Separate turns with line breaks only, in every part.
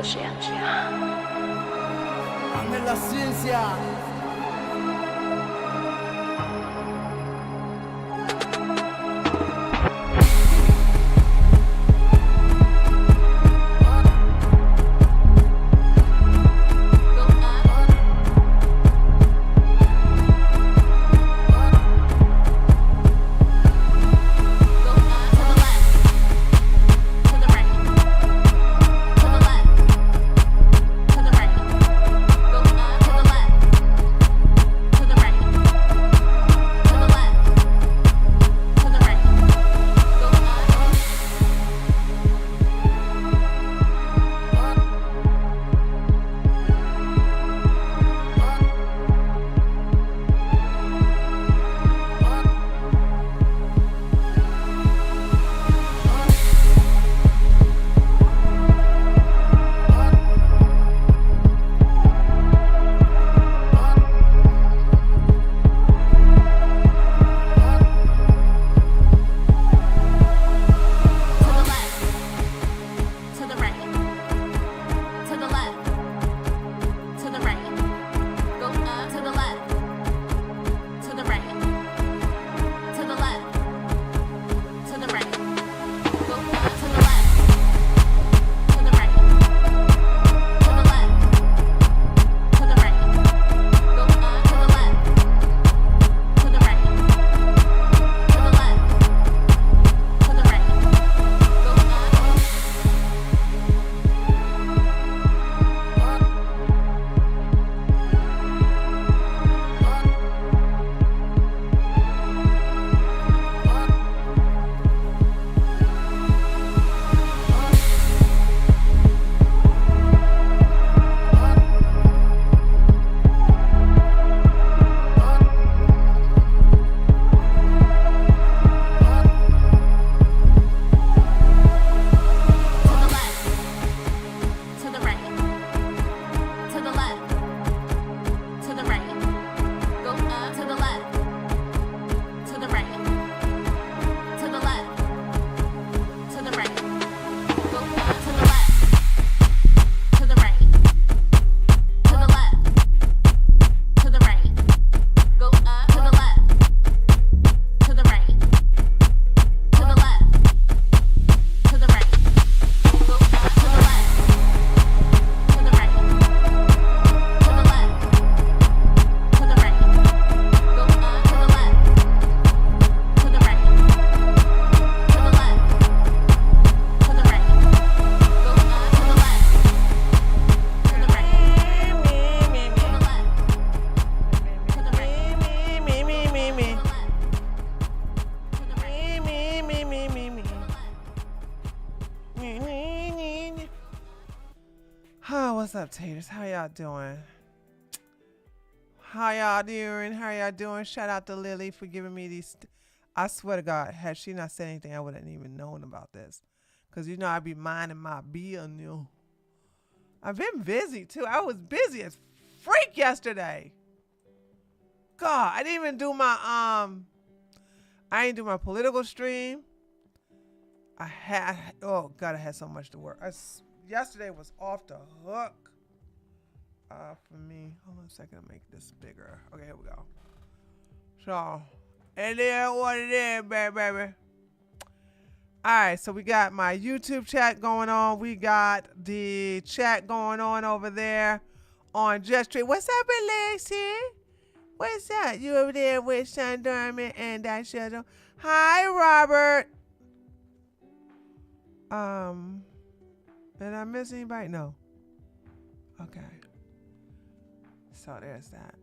ciencia.
Ame la ciencia.
What's up, taters? How y'all doing? How y'all doing? How y'all doing? Shout out to Lily for giving me these. I swear to God, had she not said anything, I wouldn't even known about this. Because, you know, I be minding my business. I've been busy, too. I was busy as freak yesterday. God, I didn't even do my, I didn't do my political stream. I had so much to work. Yesterday was off the hook for me. Hold on a second, I'll make this bigger. Okay, here we go. So, and then what it is, baby. Alright, so we got my YouTube chat going on. We got the chat going on over there on Just Street. What's up, Alexi? What's up? You over there with Sean Dorman and that shadow. Hi, Robert. Did I miss anybody? No. Okay. So there's that.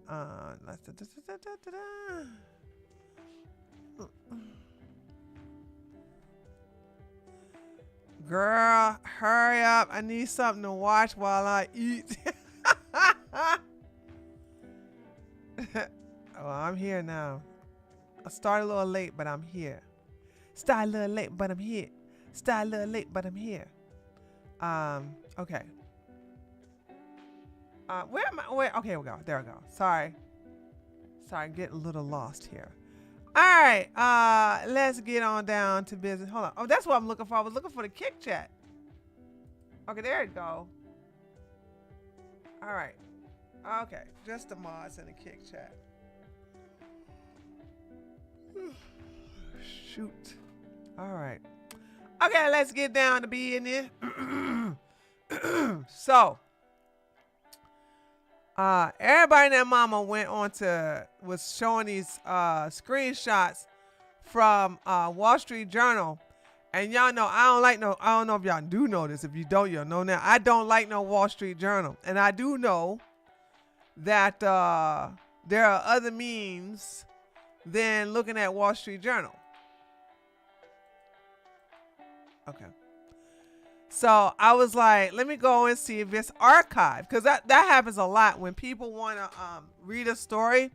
Girl, hurry up. I need something to watch while I eat. Oh, I'm here now. I started a little late, but I'm here. Started a little late, but I'm here. Started a little late, but I'm here. Okay. Where am I? Wait, okay, here we go. There we go. Sorry, getting a little lost here. All right, let's get on down to business. Hold on. Oh, that's what I'm looking for. I was looking for the kick chat. Okay, there it go. All right. Okay. Just the mods in the kick chat. Shoot. All right. Okay, let's get down to business. So, everybody and their mama was showing these screenshots from Wall Street Journal. And y'all know I don't know if y'all do know this. If you don't, you'll know now. I don't like no Wall Street Journal. And I do know that there are other means than looking at Wall Street Journal. Okay. So I was like, let me go and see if it's archived. Because that happens a lot. When people want to read a story,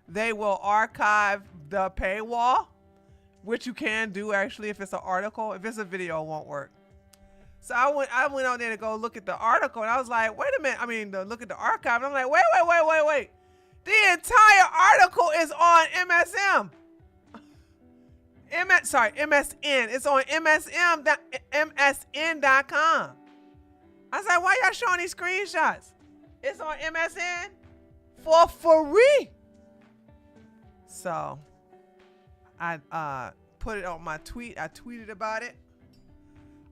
they will archive the paywall, which you can do actually if it's an article. If it's a video, it won't work. So I went on there to go look at the article, and I was like, wait a minute. I mean, to look at the archive, and I'm like, wait. The entire article is on MSM. MSN. It's on MSN.com. I was like, why y'all showing these screenshots? It's on MSN for free. So I put it on my tweet. I tweeted about it.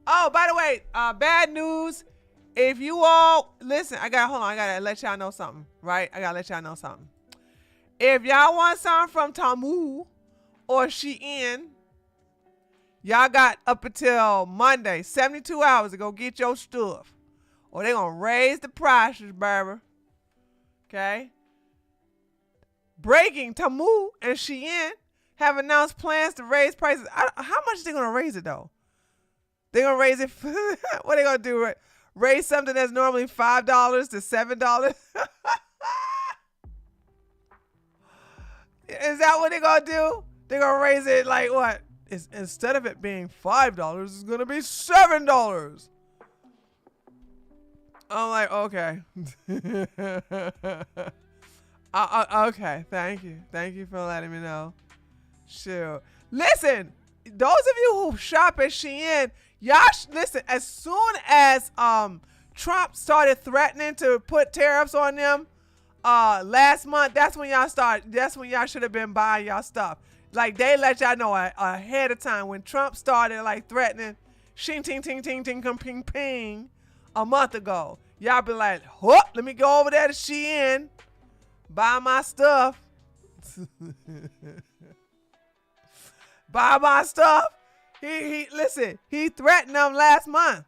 Oh, by the way, bad news. If you all listen, I gotta let y'all know something, right? If y'all want something from Temu or Shein, y'all got up until Monday, 72 hours to go get your stuff, or they gonna raise the prices, baby. Okay? Breaking, Temu and Shein have announced plans to raise prices. How much they gonna raise it though? They gonna raise it. What they gonna do? Raise something that's normally $5 to $7? Is that what they gonna do? They gonna raise it like what? Instead of it being $5, it's gonna be $7. I'm like, okay. Okay, thank you for letting me know. Sure. Listen, those of you who shop at Shein, y'all listen. As soon as Trump started threatening to put tariffs on them last month, that's when y'all should have been buying y'all stuff. Like, they let y'all know ahead of time when Trump started like threatening, shing ting ting ting ting ping ping, a month ago. Y'all be like, whoop, let me go over there to Shein, buy my stuff. Buy my stuff. He threatened them last month.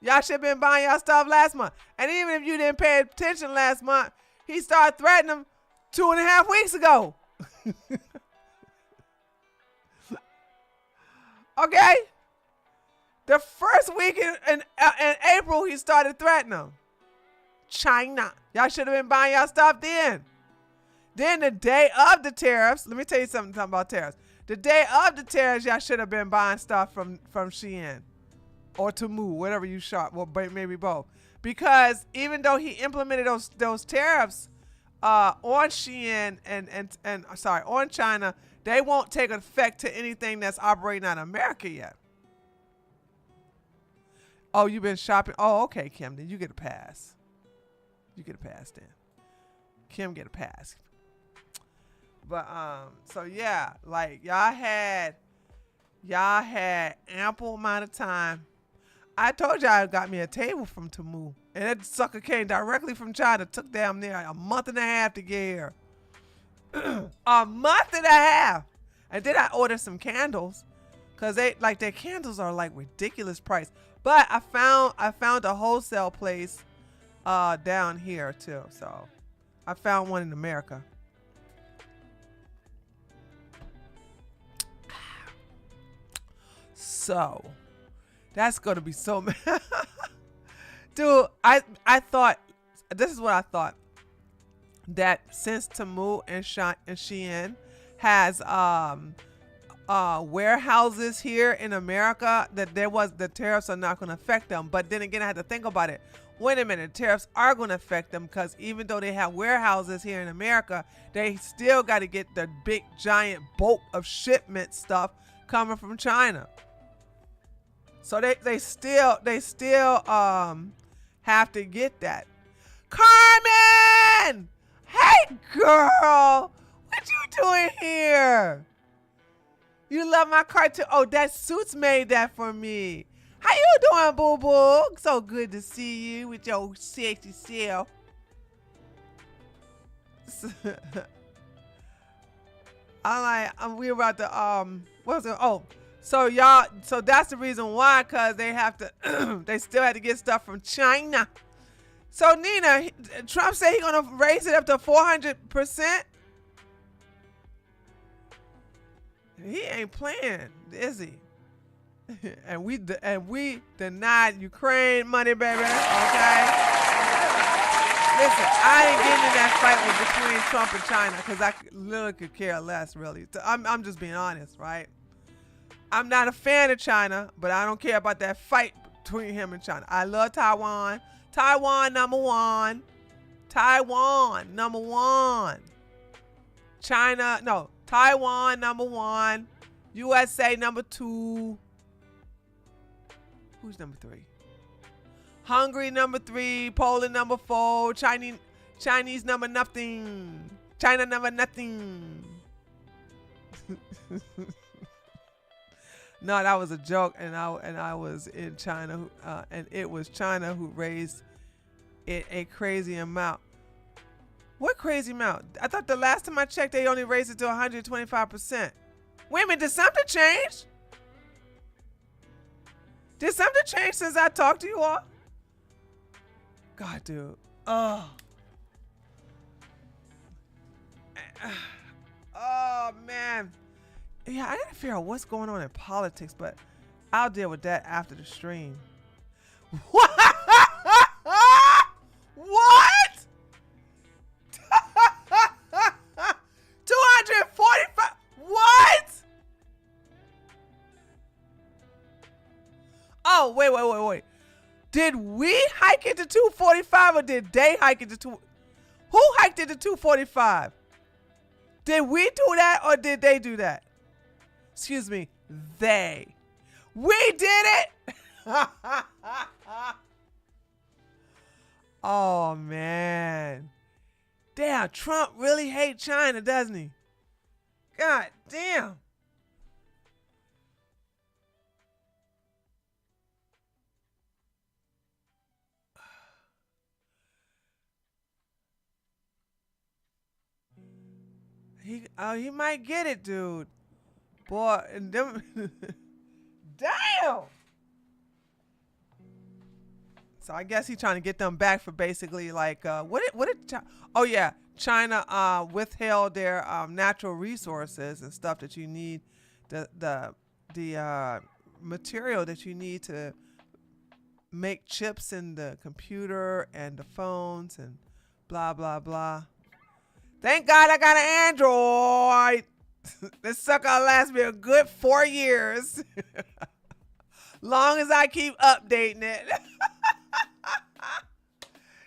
Y'all should have been buying y'all stuff last month. And even if you didn't pay attention last month, he started threatening them 2.5 weeks ago. Okay? The first week in April, he started threatening them. China. Y'all should have been buying y'all stuff then. Then the day of the tariffs, let me tell you something about tariffs. The day of the tariffs, y'all should have been buying stuff from Shein or Temu, whatever you shop, well, maybe both. Because even though he implemented those tariffs on Shein and on China, they won't take effect to anything that's operating out of America yet. Oh, you've been shopping? Oh, okay, Kim, then you get a pass. You get a pass then. Kim get a pass. But so yeah, like y'all had ample amount of time. I told y'all I got me a table from Temu, and that sucker came directly from China. Took damn near a month and a half to get here. A month and a half. And then I ordered some candles, cause their candles are like ridiculous price. But I found a wholesale place down here too. So I found one in America. So that's gonna be so dude, I thought, this is what I thought, that since Temu and Shein has warehouses here in America, that the tariffs are not gonna affect them. But then again, I had to think about it. Wait a minute, tariffs are gonna affect them, because even though they have warehouses here in America, they still got to get the big giant bulk of shipment stuff coming from China. So they still have to get that. Carmen! Hey, girl! What you doing here? You love my cartoon? Oh, that suit's made that for me. How you doing, boo-boo? So good to see you with your sexy self. We about to, what was it? Oh, so y'all, so that's the reason why, cause they have to, they still had to get stuff from China. So Nina, Trump said he's gonna raise it up to 400%. He ain't playing, is he? and we denied Ukraine money, baby. Okay. Listen, I ain't getting in that fight between Trump and China because I literally could care less, really. I'm just being honest, right? I'm not a fan of China, but I don't care about that fight between him and China. I love Taiwan. Taiwan, number one. Taiwan, number one. China, no. Taiwan, number one. USA, number two. Who's number three? Hungary, number three. Poland, number four. Chinese number nothing. China, number nothing. No, that was a joke, and I was in China, and it was China who raised it a crazy amount. What crazy amount? I thought the last time I checked, they only raised it to 125%. Wait a minute, did something change? Did something change since I talked to you all? God, dude. Oh. Oh, man. Yeah, I gotta figure out what's going on in politics, but I'll deal with that after the stream. What? What? 245? What? Oh, wait. Did we hike it to 245 or did they hike it to 2? Who hiked it to 245? Did we do that or did they do that? Excuse me, they. We did it. Oh, man. Damn, Trump really hates China, doesn't he? God damn. He might get it, dude. Boy, and them damn. So I guess he's trying to get them back for basically like oh yeah, China withheld their natural resources and stuff that you need, the material that you need to make chips in the computer and the phones and blah blah blah. Thank God I got an Android. This sucker lasts me a good 4 years. Long as I keep updating it.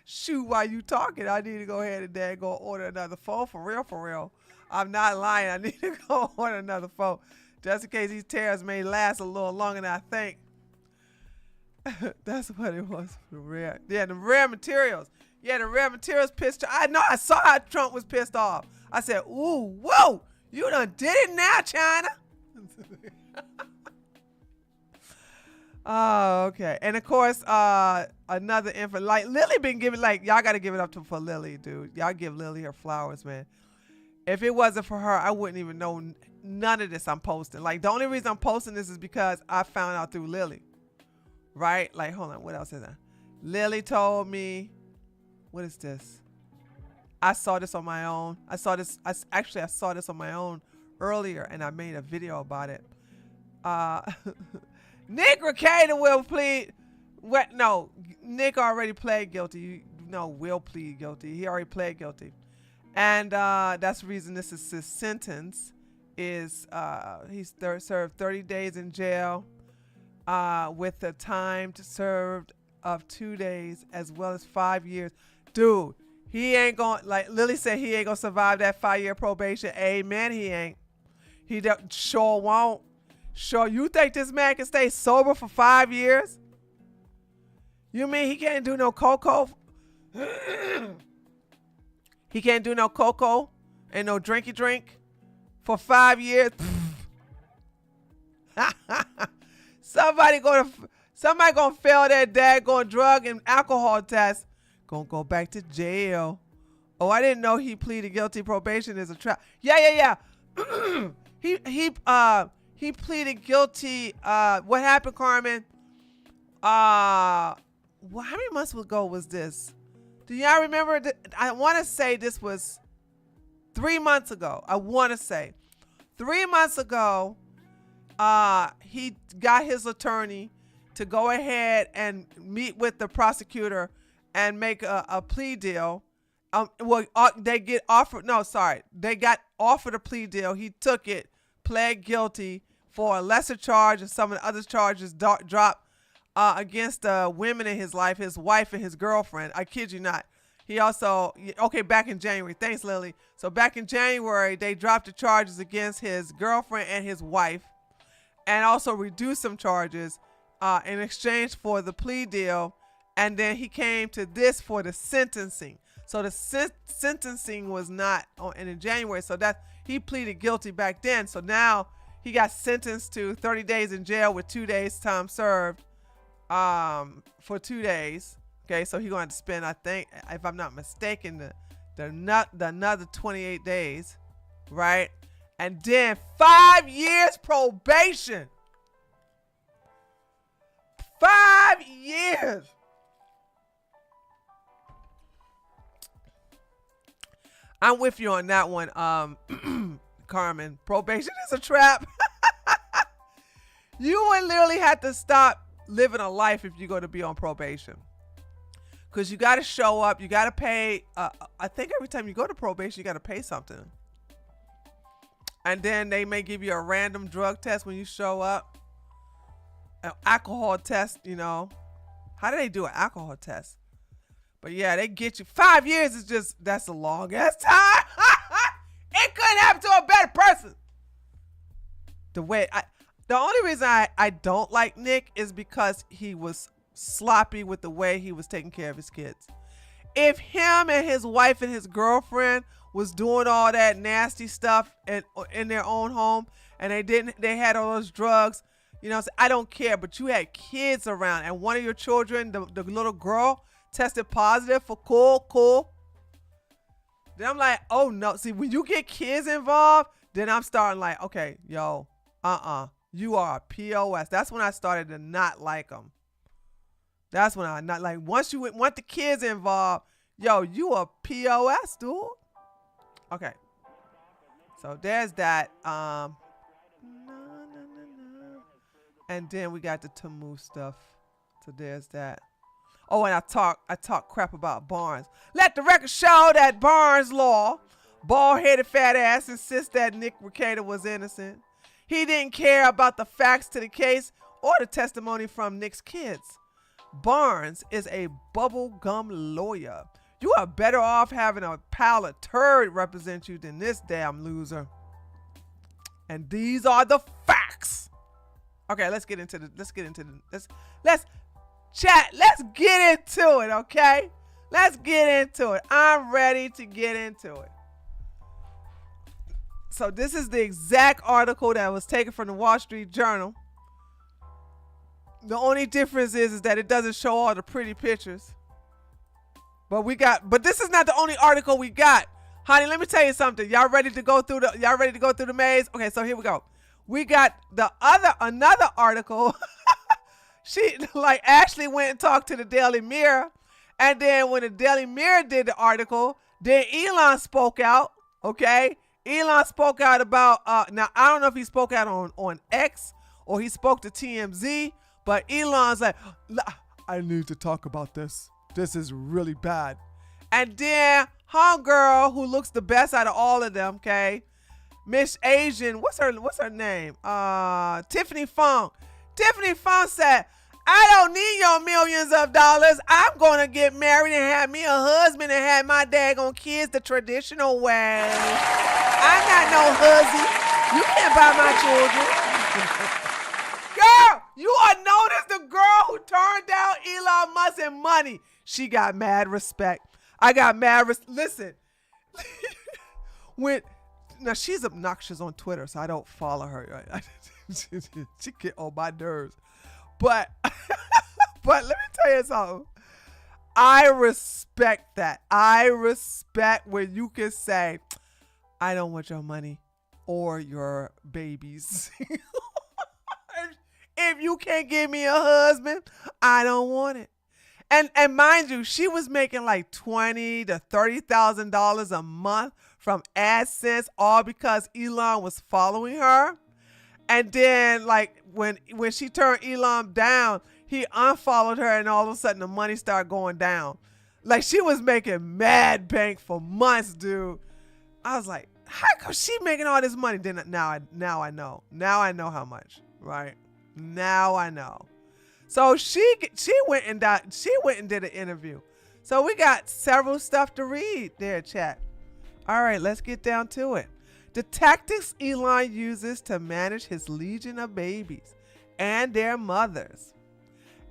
Shoot, while you talking, I need to go ahead and go order another phone. For real. I'm not lying. I need to go order another phone. Just in case these tariffs may last a little longer than I think. That's what it was for rare. Yeah, the rare materials. Yeah, the rare materials pissed. I know. I saw how Trump was pissed off. I said, ooh, whoa, you done did it now, China. Oh, okay. And of course, another info. Like Lily been giving, like, y'all got to give it up for Lily, dude. Y'all give Lily her flowers, man. If it wasn't for her, I wouldn't even know none of this I'm posting. Like, the only reason I'm posting this is because I found out through Lily. Right? Like, hold on. What else is that? Lily told me. What is this? I saw this on my own. I saw this on my own earlier, and I made a video about it. Nick Recader will plead. What? No, Nick already pled guilty. Will plead guilty. He already pled guilty, and that's the reason this is his sentence. Is he's served 30 days in jail, with the time to serve of 2 days, as well as 5 years. Dude, he ain't going, like Lily said, he ain't gonna survive that 5-year probation. Amen, he ain't. He sure won't. Sure, you think this man can stay sober for 5 years? You mean he can't do no cocoa? He can't do no cocoa and no drinky drink for 5 years. Somebody gonna fail their daggone drug and alcohol test. Gonna go back to jail. Oh, I didn't know he pleaded guilty. Probation is a trap. Yeah. He pleaded guilty. What happened, Carmen? How many months ago was this? Do y'all remember? I want to say this was 3 months ago. I want to say 3 months ago. He got his attorney to go ahead and meet with the prosecutor and make a plea deal. They got offered a plea deal. He took it, pled guilty for a lesser charge, and some of the other charges dropped against the women in his life, his wife and his girlfriend. I kid you not. He also, back in January. Thanks, Lily. So back in January, they dropped the charges against his girlfriend and his wife, and also reduced some charges in exchange for the plea deal. And then he came to this for the sentencing. So the sentencing was not in January. So that he pleaded guilty back then. So now he got sentenced to 30 days in jail with 2 days time served for 2 days. Okay, so he's going to spend, I think, if I'm not mistaken, the another 28 days, right? And then 5 years probation. 5 years. I'm with you on that one, Carmen. Probation is a trap. You would literally have to stop living a life if you're going to be on probation. Because you got to show up. You got to pay. I think every time you go to probation, you got to pay something. And then they may give you a random drug test when you show up. An alcohol test, How do they do an alcohol test? But yeah, they get you. 5 years is that's a long ass time. It couldn't happen to a better person. The only reason I don't like Nick is because he was sloppy with the way he was taking care of his kids. If him and his wife and his girlfriend was doing all that nasty stuff in their own home, and they had all those drugs, I don't care, but you had kids around, and one of your children, the little girl, tested positive for cool. Then I'm like, oh no. See, when you get kids involved, then I'm starting like, okay, yo, you are a POS. That's when I started to not like them. That's when I not like, once you want the kids involved, yo, you a POS, dude. Okay. So there's that. And then we got the Tamu stuff. So there's that. Oh, and I talk crap about Barnes. Let the record show that Barnes Law, bald-headed fat ass, insists that Nick Recator was innocent. He didn't care about the facts to the case or the testimony from Nick's kids. Barnes is a bubblegum lawyer. You are better off having a pile of turd represent you than this damn loser. And these are the facts. Okay, let's get into let's chat. Let's get into it, okay? Let's get into it. I'm ready to get into it. So this is the exact article that was taken from the Wall Street Journal. The only difference is that it doesn't show all the pretty pictures. But this is not the only article we got. Honey, let me tell you something. Y'all ready to go through the maze? Okay, so here we go. We got another article. Ashley went and talked to the Daily Mirror. And then when the Daily Mirror did the article, then Elon spoke out. Okay? Elon spoke out about, now I don't know if he spoke out on X or he spoke to TMZ, but Elon's like, I need to talk about this. This is really bad. And then homegirl, who looks the best out of all of them, okay? Miss Asian, what's her name? Tiffany Fong. Tiffany Fong said, I don't need your millions of dollars. I'm going to get married and have me a husband and have my daggone kids the traditional way. I'm not no husband. You can't buy my children. Girl, you are known as the girl who turned down Elon Musk and money. She got mad respect. I got mad listen. when Now she's obnoxious on Twitter, so I don't follow her. Right? She get on my nerves. But but let me tell you something. I respect that. I respect when you can say, I don't want your money or your babies. If you can't give me a husband, I don't want it. And mind you, she was making like $20,000 to $30,000 a month from AdSense, all because Elon was following her. And then like when she turned Elon down, he unfollowed her, and all of a sudden the money started going down. Like she was making mad bank for months, dude. I was like, how come she making all this money? Then now I know. Now I know how much, right? Now I know. So she went and did an interview. So we got several stuff to read there, chat. All right, let's get down to it. The tactics Elon uses to manage his legion of babies and their mothers.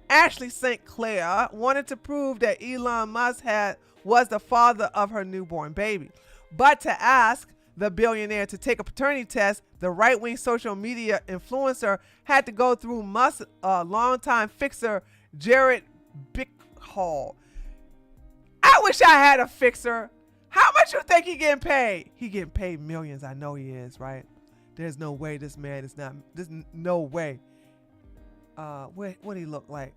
Ashley St. Clair wanted to prove that Elon Musk was the father of her newborn baby. But to ask the billionaire to take a paternity test, the right-wing social media influencer had to go through Musk's longtime fixer, Jared Bickhall. I wish I had a fixer. How much you think he getting paid? He getting paid millions. I know he is, right? There's no way this man is not. There's no way. What he look like?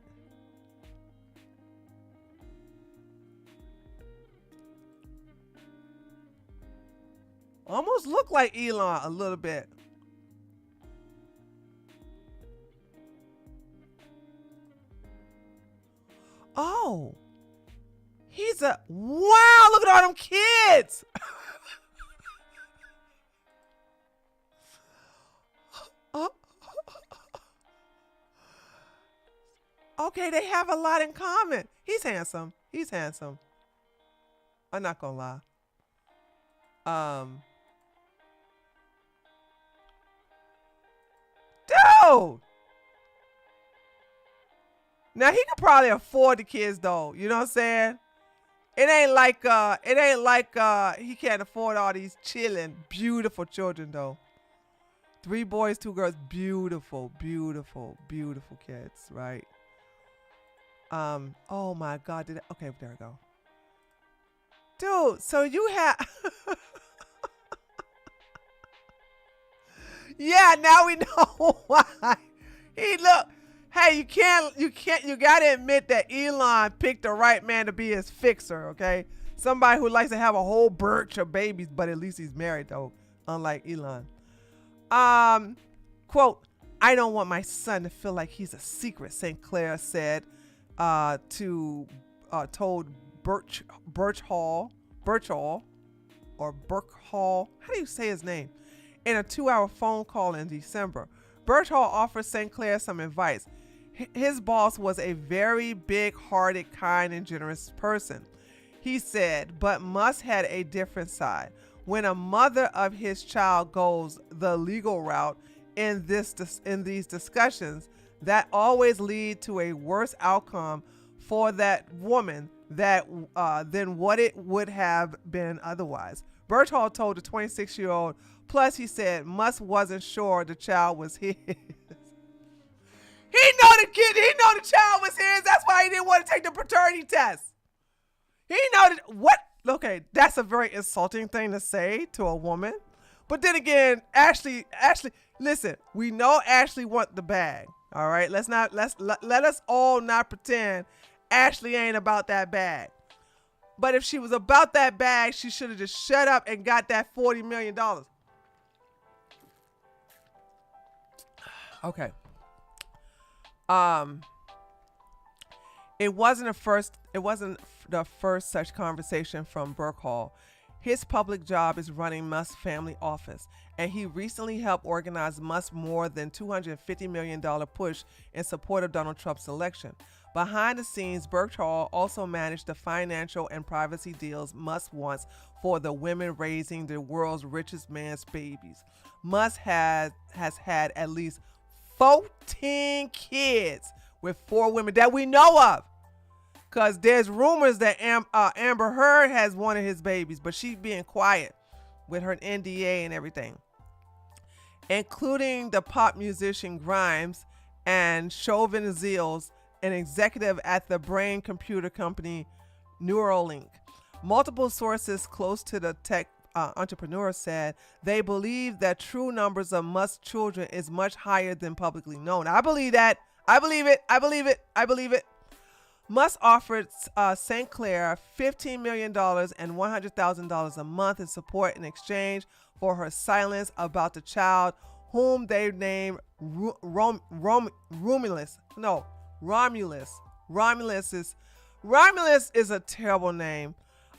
Almost look like Elon a little bit. Oh, he's wow, look at all them kids. Okay, they have a lot in common. He's handsome. I'm not gonna lie. Dude. Now he could probably afford the kids though. You know what I'm saying? It ain't like he can't afford all these chilling, beautiful children though. 3 boys, 2 girls, beautiful, beautiful, beautiful kids, right? Oh my God, okay, there we go. Dude, so you have yeah, now we know why. Hey, you gotta admit that Elon picked the right man to be his fixer, okay? Somebody who likes to have a whole birch of babies, but at least he's married though, unlike Elon. Quote, I don't want my son to feel like he's a secret, St. Clair said, told Birchall, how do you say his name? In a 2-hour phone call in December. Birchall offered St. Clair some advice. His boss was a very big-hearted, kind, and generous person. He said, but Musk had a different side. When a mother of his child goes the legal route in these discussions, that always lead to a worse outcome for that woman than what it would have been otherwise. Birchall told the 26-year-old. Plus, he said Musk wasn't sure the child was his. He know the child was his. That's why he didn't want to take the paternity test. He know that what? Okay, that's a very insulting thing to say to a woman. But then again, Ashley, listen, we know Ashley want the bag. All right, let us all not pretend Ashley ain't about that bag. But if she was about that bag, she should have just shut up and got that $40 million. Okay. It wasn't the first such conversation from Birchall. His public job is running Musk's family office, and he recently helped organize Musk's more than $250 million push in support of Donald Trump's election. Behind the scenes, Birchall also managed the financial and privacy deals Musk wants for the women raising the world's richest man's babies. Musk has had at least 14 kids with 4 women that we know of. Because there's rumors that Amber Heard has one of his babies, but she's being quiet with her NDA and everything, including the pop musician Grimes and Chauvin Zills, an executive at the brain computer company Neuralink. Multiple sources close to the tech entrepreneur said they believe that true numbers of Musk children is much higher than publicly known. I believe that. I believe it. I believe it. I believe it. Musk offered St. Clair $15 million and $100,000 a month in support in exchange for her silence about the child, whom they named Romulus. No, Romulus. Romulus is a terrible name.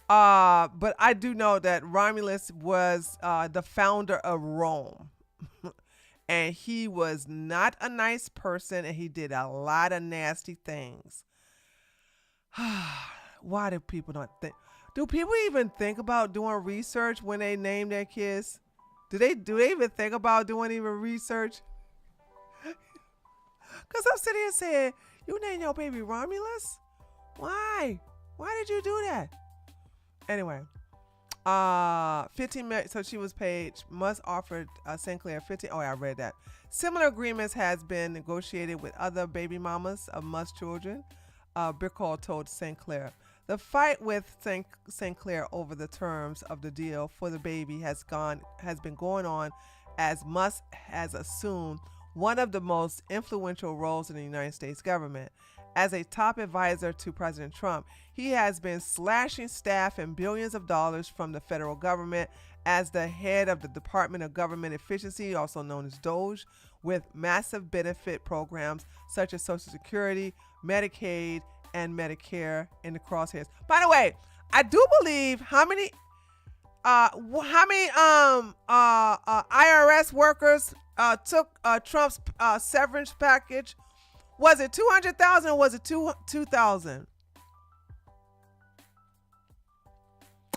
But I do know that Romulus was the founder of Rome. And he was not a nice person, and he did a lot of nasty things. Why do people not think? Do people even think about doing research when they name their kids? Do they even think about doing even research? Because I'm sitting here saying, you named your baby Romulus? Why? Why did you do that? Anyway, 15 million. So she was paid. Musk offered St. Clair 15. Oh, yeah, I read that. Similar agreements has been negotiated with other baby mamas of Musk children. Bickle told St. Clair. The fight with St. Clair over the terms of the deal for the baby has been going on as Musk has assumed one of the most influential roles in the United States government. As a top advisor to President Trump, he has been slashing staff and billions of dollars from the federal government as the head of the Department of Government Efficiency, also known as DOGE, with massive benefit programs such as Social Security, Medicaid, and Medicare in the crosshairs. By the way, I do believe how many IRS workers took Trump's severance package? Was it 200,000 or was it 2,000?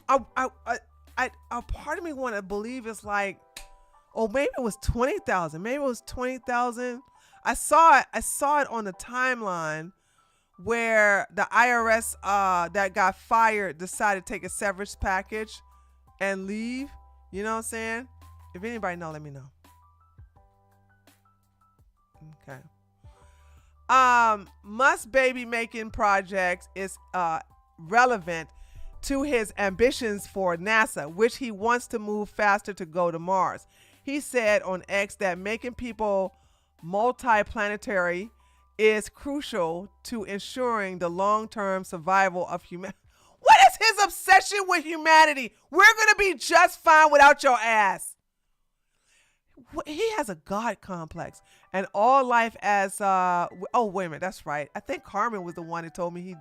A part of me want to believe it's like, oh, maybe it was 20,000. Maybe it was 20,000. I saw it on the timeline where the IRS that got fired decided to take a severance package and leave. You know what I'm saying? If anybody know, let me know. Okay. Musk baby making project is relevant to his ambitions for NASA, which he wants to move faster to go to Mars. He said on X that making people multiplanetary is crucial to ensuring the long-term survival of humanity. What is his obsession with humanity? We're gonna be just fine without your ass. He has a God complex, and all life as oh, wait a minute, that's right. I think Carmen was the one that told me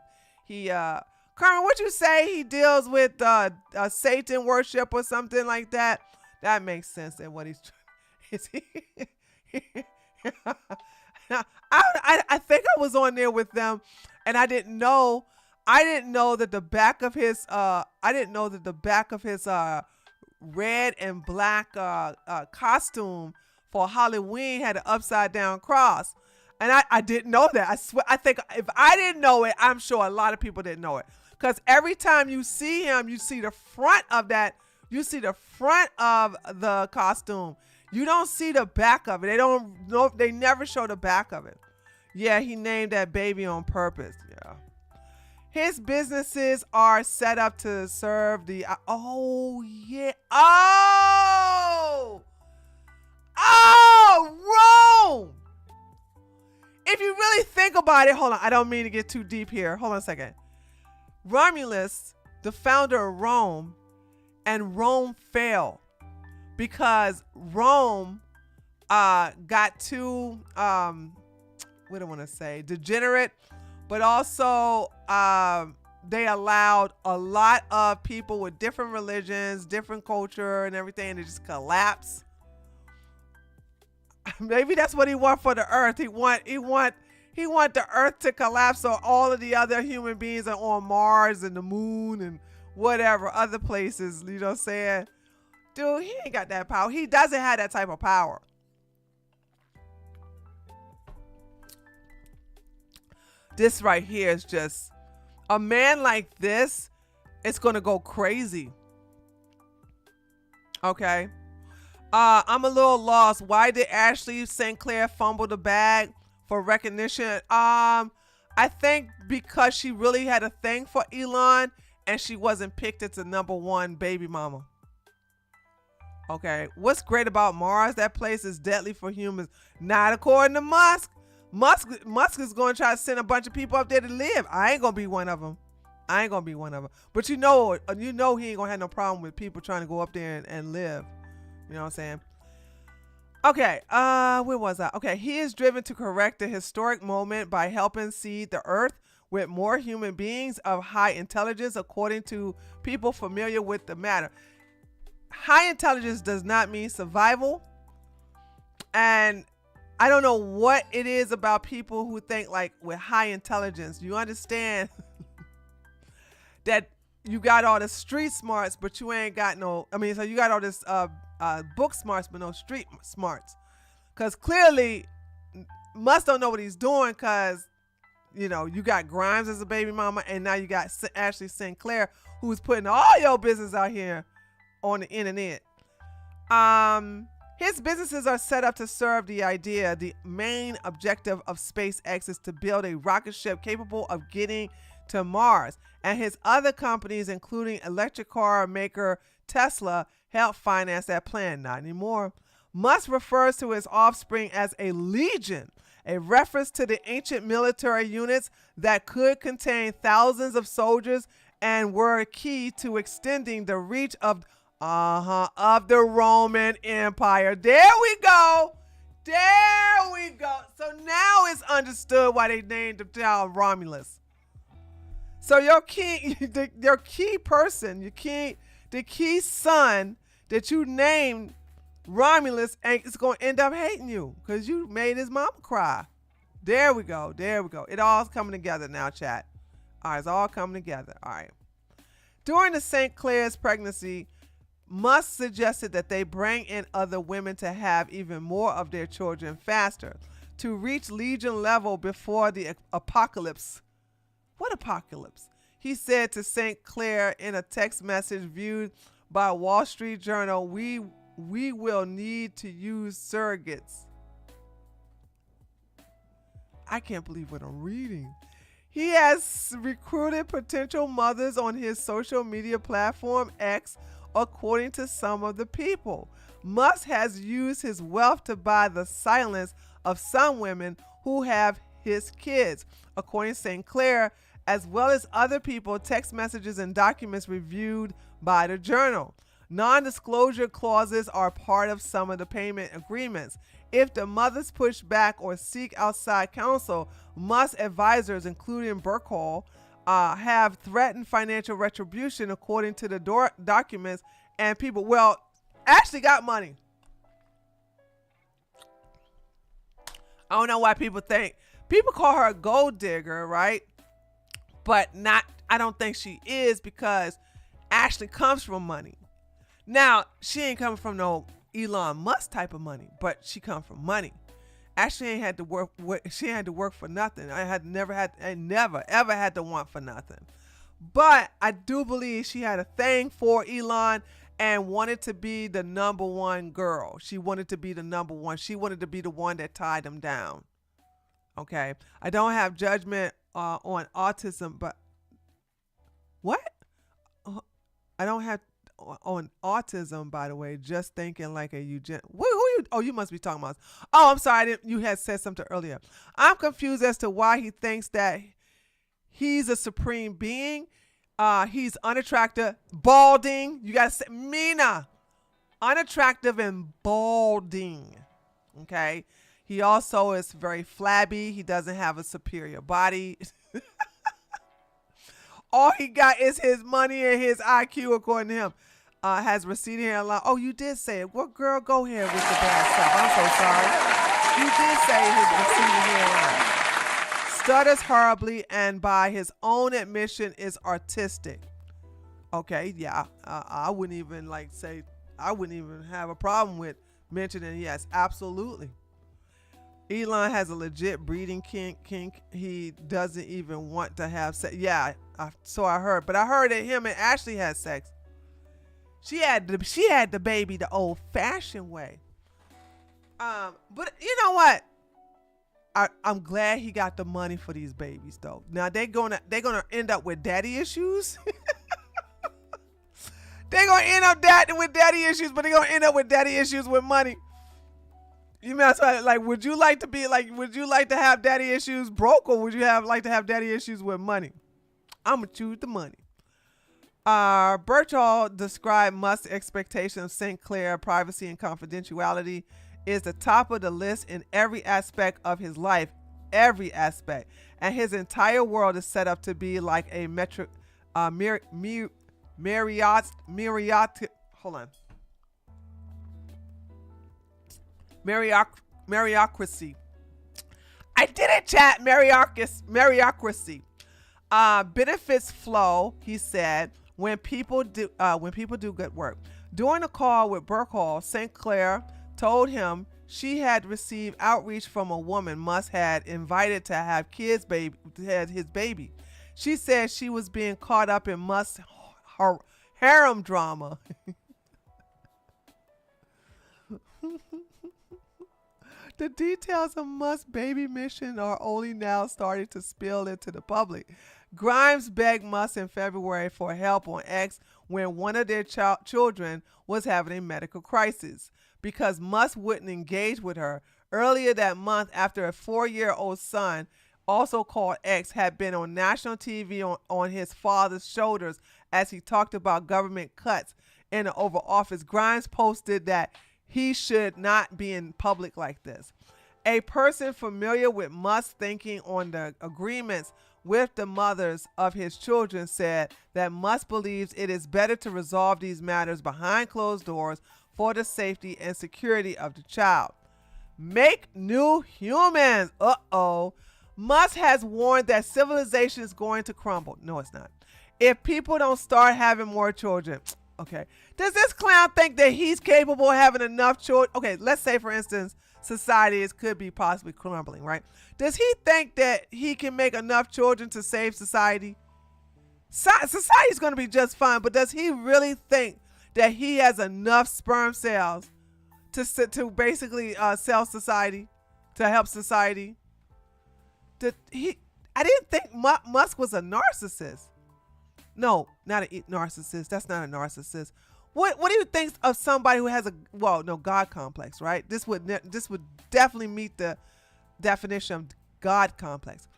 Carmen, what you say? He deals with Satan worship or something like that. That makes sense. And what he's I think I was on there with them, and I didn't know that the back of his red and black costume for Halloween had an upside down cross. And I didn't know that. I swear, I think if I didn't know it, I'm sure a lot of people didn't know it. Because every time you see him, you see the front of that. You see the front of the costume. You don't see the back of it. They don't know. They never show the back of it. Yeah, he named that baby on purpose. Yeah. His businesses are set up to serve the. Oh yeah. Oh, Rome. If you really think about it, hold on. I don't mean to get too deep here. Hold on a second. Romulus, the founder of Rome, and Rome fell because Rome got too, what do I want to say, degenerate, but also they allowed a lot of people with different religions, different culture and everything to just collapse. Maybe that's what he want for the earth. He want the earth to collapse so all of the other human beings are on Mars and the moon and whatever other places, you know what I'm saying? Dude, he ain't got that power. He doesn't have that type of power. This right here is just A man like this, it's going to go crazy. Okay. I'm a little lost. Why did Ashley St. Clair fumble the bag for recognition? I think because she really had a thing for Elon and she wasn't picked as the #1 baby mama. Okay. What's great about Mars? That place is deadly for humans. Not according to Musk. Musk is going to try to send a bunch of people up there to live. I ain't going to be one of them. But you know he ain't going to have no problem with people trying to go up there and live. You know what I'm saying? Okay, where was I? Okay, he is driven to correct the historic moment by helping seed the earth with more human beings of high intelligence, according to people familiar with the matter. High intelligence does not mean survival. And I don't know what it is about people who think like with high intelligence. You understand that you got all the street smarts, but you ain't got no, so you got all this book smarts, but no street smarts. Because clearly, Musk don't know what he's doing because, you got Grimes as a baby mama, and now you got Ashley St. Clair, who's putting all your business out here on the internet. His businesses are set up to serve the main objective of SpaceX is to build a rocket ship capable of getting to Mars. And his other companies, including electric car maker Tesla, help finance that plan. Not anymore. Musk refers to his offspring as a legion, a reference to the ancient military units that could contain thousands of soldiers and were key to extending the reach of the Roman Empire. There we go. So now it's understood why they named the child Romulus. So your key person, the key son that you named Romulus is going to end up hating you because you made his mama cry. There we go. It all's coming together now, chat. All right, it's all coming together. All right. During the St. Clair's pregnancy, Musk suggested that they bring in other women to have even more of their children faster, to reach legion level before the apocalypse. What apocalypse? He said to St. Clair in a text message viewed by Wall Street Journal, we will need to use surrogates. I can't believe what I'm reading. He has recruited potential mothers on his social media platform X, according to some of the people. Musk has used his wealth to buy the silence of some women who have his kids, according to St. Clair, as well as other people, text messages and documents reviewed by the journal. Non-disclosure clauses are part of some of the payment agreements. If the mothers push back or seek outside counsel, Musk advisors, including Burkle, have threatened financial retribution according to the documents, and people, actually got money. I don't know why people call her a gold digger, right? But I don't think she is, because Ashley comes from money. Now, she ain't coming from no Elon Musk type of money, but she come from money. Ashley ain't had to work. She had to work for nothing. I never ever had to want for nothing. But I do believe she had a thing for Elon and wanted to be the #1 girl. She wanted to be the #1. She wanted to be the one that tied him down. Okay. I don't have judgment on autism, but what? I don't have on autism, by the way, just thinking like a eugen. Who you? Oh, you must be talking about. Oh, I'm sorry. You had said something earlier. I'm confused as to why he thinks that he's a supreme being. He's unattractive, balding. You gotta say, Mina, unattractive and balding. Okay. He also is very flabby. He doesn't have a superior body. All he got is his money and his IQ, according to him. Has receding hairline. Oh, you did say it. Well, girl, go ahead with the bad stuff. I'm so sorry. You did say his receding hairline. Stutters horribly, and by his own admission, is artistic. Okay, yeah. I wouldn't even I wouldn't even have a problem with mentioning yes, absolutely. Elon has a legit breeding kink. He doesn't even want to have sex. Yeah, So I heard, but I heard that him and Ashley had sex. She had the baby the old-fashioned way. But you know what? I'm glad he got the money for these babies though. Now they're gonna end up with daddy issues. They're gonna end up with daddy issues, but they're gonna end up with daddy issues with money. You know, like, would you like to have daddy issues broke, or would you like to have daddy issues with money? I'm gonna choose the money. Birchall described Musk's expectation of St. Clair privacy and confidentiality is the top of the list in every aspect of his life, every aspect, and his entire world is set up to be like a Meritocracy. I did it, chat. Meritocracy. Benefits flow, he said, when people do good work. During a call with Birchall, St. Clair told him she had received outreach from a woman Musk had invited to have his baby. She said she was being caught up in Musk's harem drama. The details of Musk's baby mission are only now starting to spill into the public. Grimes begged Musk in February for help on X when one of their children was having a medical crisis because Musk wouldn't engage with her. Earlier that month, after a 4-year-old son, also called X, had been on national TV on his father's shoulders as he talked about government cuts in the Oval Office, Grimes posted that he should not be in public like this. A person familiar with Musk's thinking on the agreements with the mothers of his children said that Musk believes it is better to resolve these matters behind closed doors for the safety and security of the child. Make new humans. Musk has warned that civilization is going to crumble. No, it's not. If people don't start having more children. Okay. Does this clown think that he's capable of having enough children? Okay, let's say, for instance, society could be possibly crumbling, right? Does he think that he can make enough children to save society? Society's going to be just fine, but does he really think that he has enough sperm cells to basically sell society, to help society? I didn't think Musk was a narcissist. No, not a narcissist. That's not a narcissist. What do you think of somebody who has God complex, right? This would definitely meet the definition of God complex.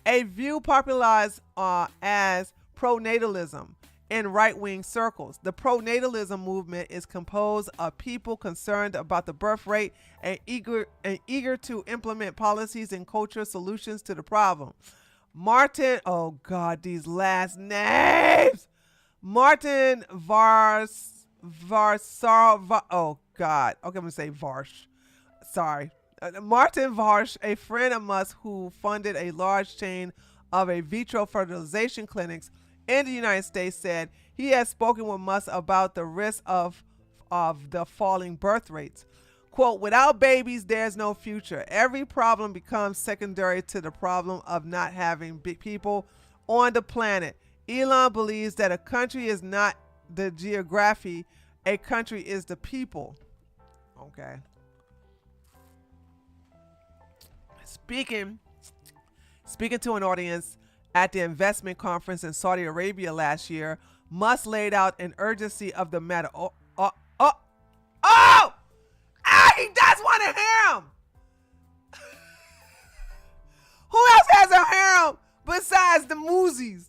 A view popularized as pronatalism in right-wing circles. The pronatalism movement is composed of people concerned about the birth rate and eager to implement policies and cultural solutions to the problem. Martin, oh God, these last names. Martin oh God. Okay, I'm gonna say Varsh. Sorry. Martin Varsh, a friend of Musk who funded a large chain of in vitro fertilization clinics in the United States, said he has spoken with Musk about the risk of the falling birth rates. Quote, without babies, there's no future. Every problem becomes secondary to the problem of not having people on the planet. Elon believes that a country is not the geography, a country is the people. Okay. Speaking to an audience at the investment conference in Saudi Arabia last year, Musk laid out an urgency of the matter. He does want a harem. Who else has a harem besides the Moosies?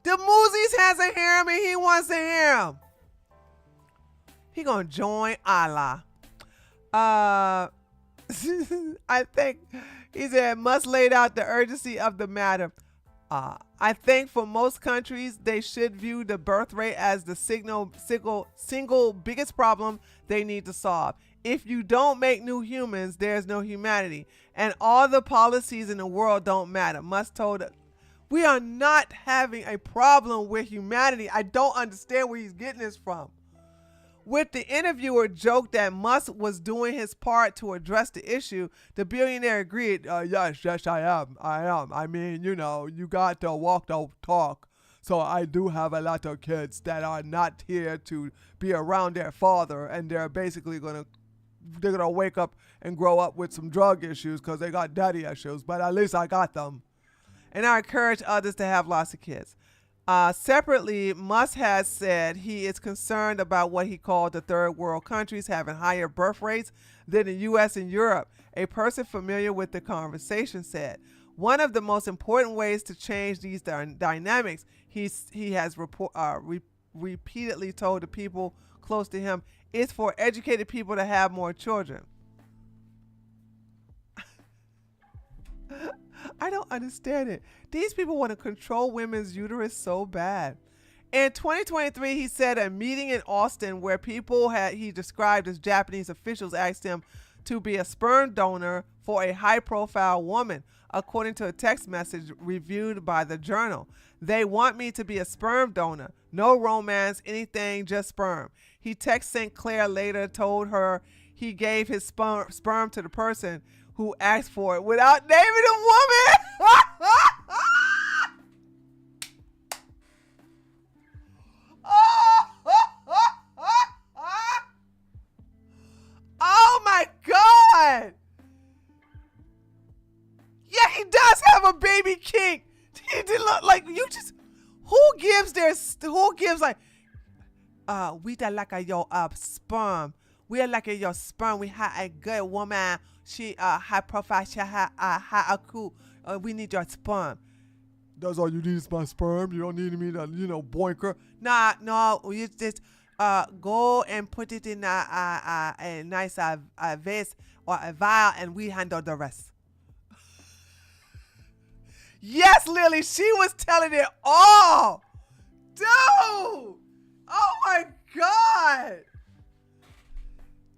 The Moosies has a harem and he wants a harem. He gonna join Allah. I think he said Musk laid out the urgency of the matter. I think for most countries, they should view the birth rate as the single biggest problem they need to solve. If you don't make new humans, there's no humanity. And all the policies in the world don't matter. Musk told us, we are not having a problem with humanity. I don't understand where he's getting this from. With the interviewer joked that Musk was doing his part to address the issue, the billionaire agreed, yes, I am. I mean, you got to walk the talk. So I do have a lot of kids that are not here to be around their father, and they're basically they're gonna wake up and grow up with some drug issues because they got daddy issues. But at least I got them. And I encourage others to have lots of kids. Separately, Musk has said he is concerned about what he called the third world countries having higher birth rates than the U.S. and Europe. A person familiar with the conversation said, one of the most important ways to change these dynamics, he has repeatedly told the people close to him, is for educated people to have more children. I don't understand it. These people want to control women's uterus so bad. In 2023, he said a meeting in Austin where he described as Japanese officials asked him to be a sperm donor for a high-profile woman, according to a text message reviewed by the Journal. They want me to be a sperm donor. No romance, anything, just sperm. He texted Clair later, told her he gave his sperm to the person who asked for it without naming a woman. Oh my God. Yeah, he does have a baby king. He did look like you just, who gives like, we don't like your sperm. We are like your sperm. We have a good woman. She high profile. She high a cool. We need your sperm. That's all you need is my sperm. You don't need me to boink. No. You just go and put it in a nice vase or a vial, and we handle the rest. Yes, Lily, she was telling it all. Dude. Oh my God.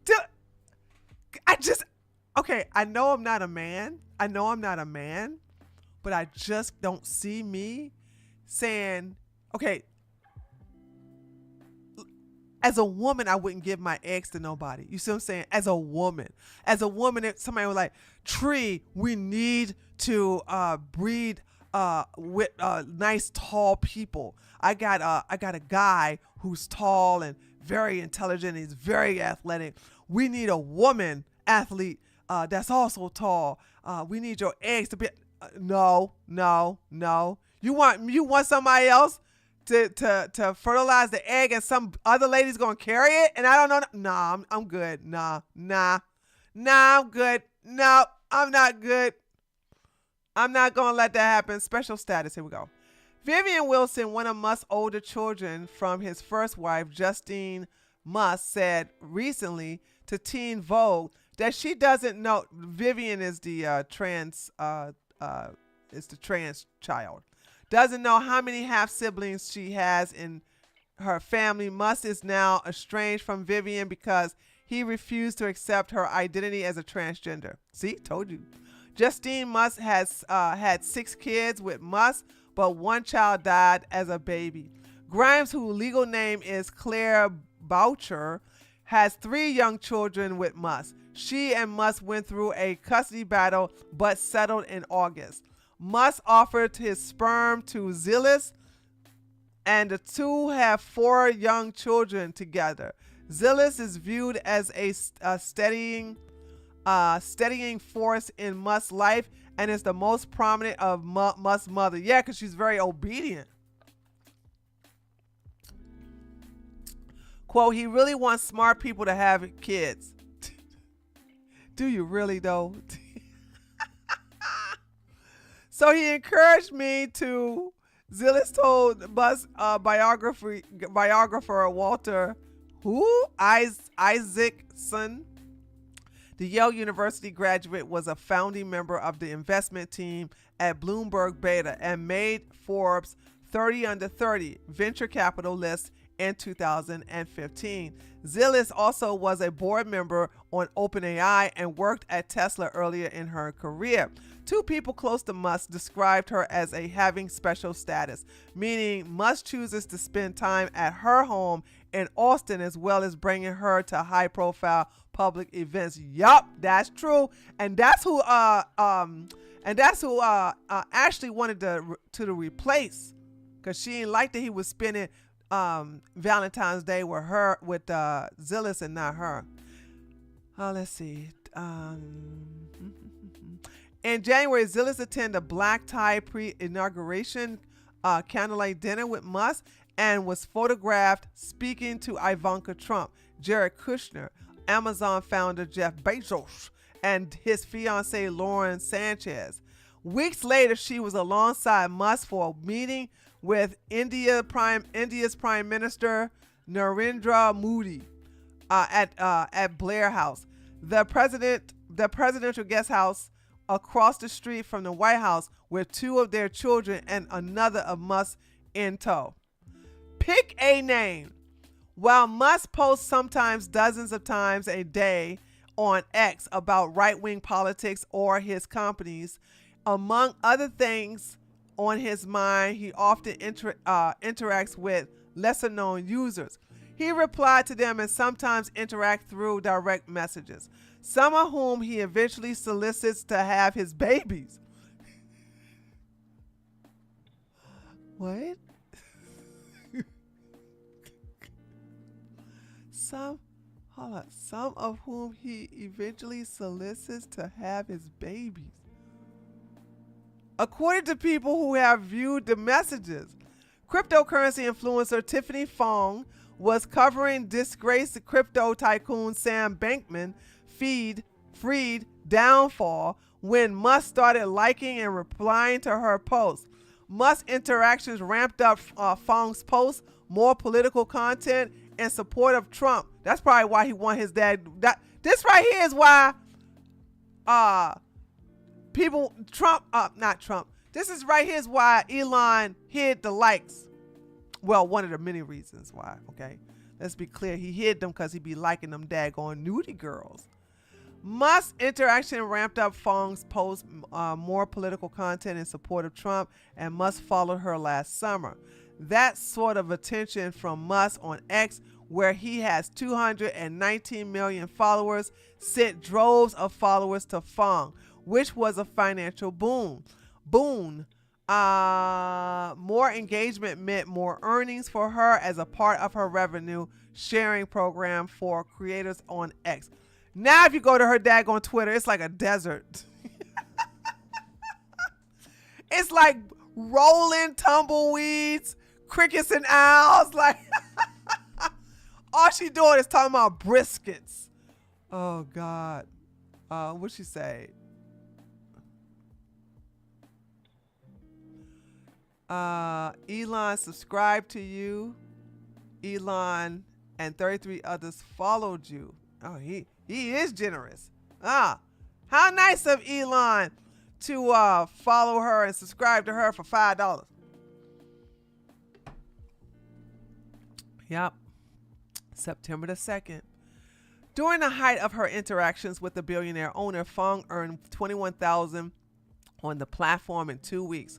Dude. I know I'm not a man. But I just don't see me saying, okay, as a woman, I wouldn't give my eggs to nobody. You see what I'm saying? As a woman, if somebody was like, Tree, we need to breed with nice tall people. I got a guy who's tall and very intelligent. He's very athletic. We need a woman athlete that's also tall. We need your eggs to be. No. You want somebody else to fertilize the egg, and some other lady's gonna carry it, and I don't know. Nah, I'm good. Nah, I'm good. No, I'm not good. I'm not gonna let that happen. Special status. Here we go. Vivian Wilson, one of Musk's older children from his first wife, Justine Musk, said recently to Teen Vogue that she doesn't know. Vivian is the trans child. Doesn't know how many half siblings she has in her family. Musk is now estranged from Vivian because he refused to accept her identity as a transgender. See, told you. Justine Musk has had 6 kids with Musk, but one child died as a baby. Grimes, whose legal name is Clair Boucher, has 3 young children with Musk. She and Musk went through a custody battle but settled in August. Musk offered his sperm to Zillis, and the two have 4 young children together. Zillis is viewed as a steadying force in Musk's life and is the most prominent of Musk's mother. Yeah, because she's very obedient. Quote, he really wants smart people to have kids. Do you really, though? So he encouraged me to, Zillis told Musk biographer Walter Isaacson. The Yale University graduate was a founding member of the investment team at Bloomberg Beta and made Forbes 30 Under 30 venture capital list in 2015. Zillis also was a board member on OpenAI and worked at Tesla earlier in her career. 2 people close to Musk described her as having special status, meaning Musk chooses to spend time at her home in Austin as well as bringing her to high-profile public events. Yup, that's true, and that's who Ashley wanted to replace, because she didn't like that he was spending Valentine's Day with her, with Zillis and not her. Let's see. In January, Zillis attended a black tie pre-inauguration candlelight dinner with Musk and was photographed speaking to Ivanka Trump, Jared Kushner, Amazon founder Jeff Bezos, and his fiancee Lauren Sanchez. Weeks later, she was alongside Musk for a meeting with India's Prime Minister Narendra Modi at Blair House, the presidential guest house across the street from the White House, with two of their children and another of Musk in tow. Pick a name. While Musk posts sometimes dozens of times a day on X about right-wing politics or his companies, among other things on his mind, he often interacts with lesser-known users. He replied to them and sometimes interacts through direct messages, some of whom he eventually solicits to have his babies. What? Some of whom he eventually solicits to have his babies. According to people who have viewed the messages, cryptocurrency influencer Tiffany Fong was covering disgraced crypto tycoon Sam Bankman-Fried downfall when Musk started liking and replying to her posts. Musk's interactions ramped up Fong's posts, more political content, in support of Trump. That's probably why he want his dad. This right here is why This is right here is why Elon hid the likes. Well, one of the many reasons why, okay? Let's be clear. He hid them because he be liking them daggone nudie girls. Musk's interaction ramped up Fong's post, more political content in support of Trump, and Musk followed her last summer. That sort of attention from Musk on X, where he has 219 million followers, sent droves of followers to Fong, which was a financial boon. More engagement meant more earnings for her as a part of her revenue sharing program for creators on X. Now, if you go to her daggone Twitter, it's like a desert. It's like rolling tumbleweeds, crickets and owls. Like all she doing is talking about briskets. Oh God. What'd she say? Elon subscribed to you. Elon and 33 others followed you. Oh, he is generous. How nice of Elon to follow her and subscribe to her for $5. Yep. September the 2nd. During the height of her interactions with the billionaire owner, Fong earned $21,000 on the platform in 2 weeks.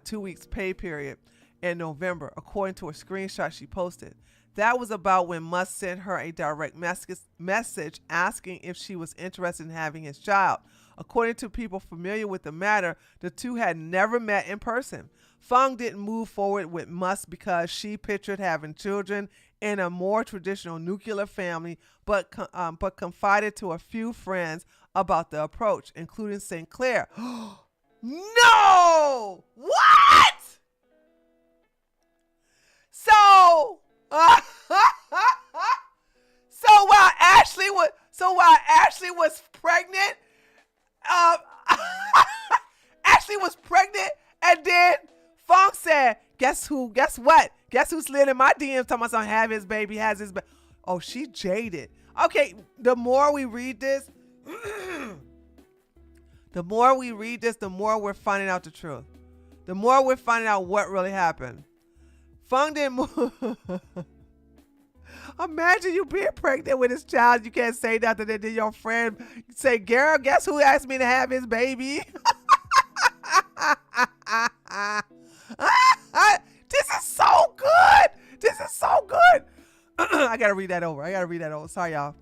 2 weeks pay period in November, according to a screenshot she posted. That was about when Musk sent her a direct message asking if she was interested in having his child. According to people familiar with the matter, the two had never met in person. Fong didn't move forward with Musk because she pictured having children in a more traditional nuclear family, but confided to a few friends about the approach, including St. Clair. No! What? So while Ashley was pregnant, Ashley was pregnant, and then Fong said, guess what? Guess who slid in my DMs talking about something, have his baby, has his baby. Oh, she jaded. Okay, the more we read this, the more we're finding out the truth. The more we're finding out what really happened. Fong didn't move. Imagine you being pregnant with this child. You can't say nothing. And then your friend say, girl, guess who asked me to have his baby? This is so good. I got to read that over. Sorry, y'all.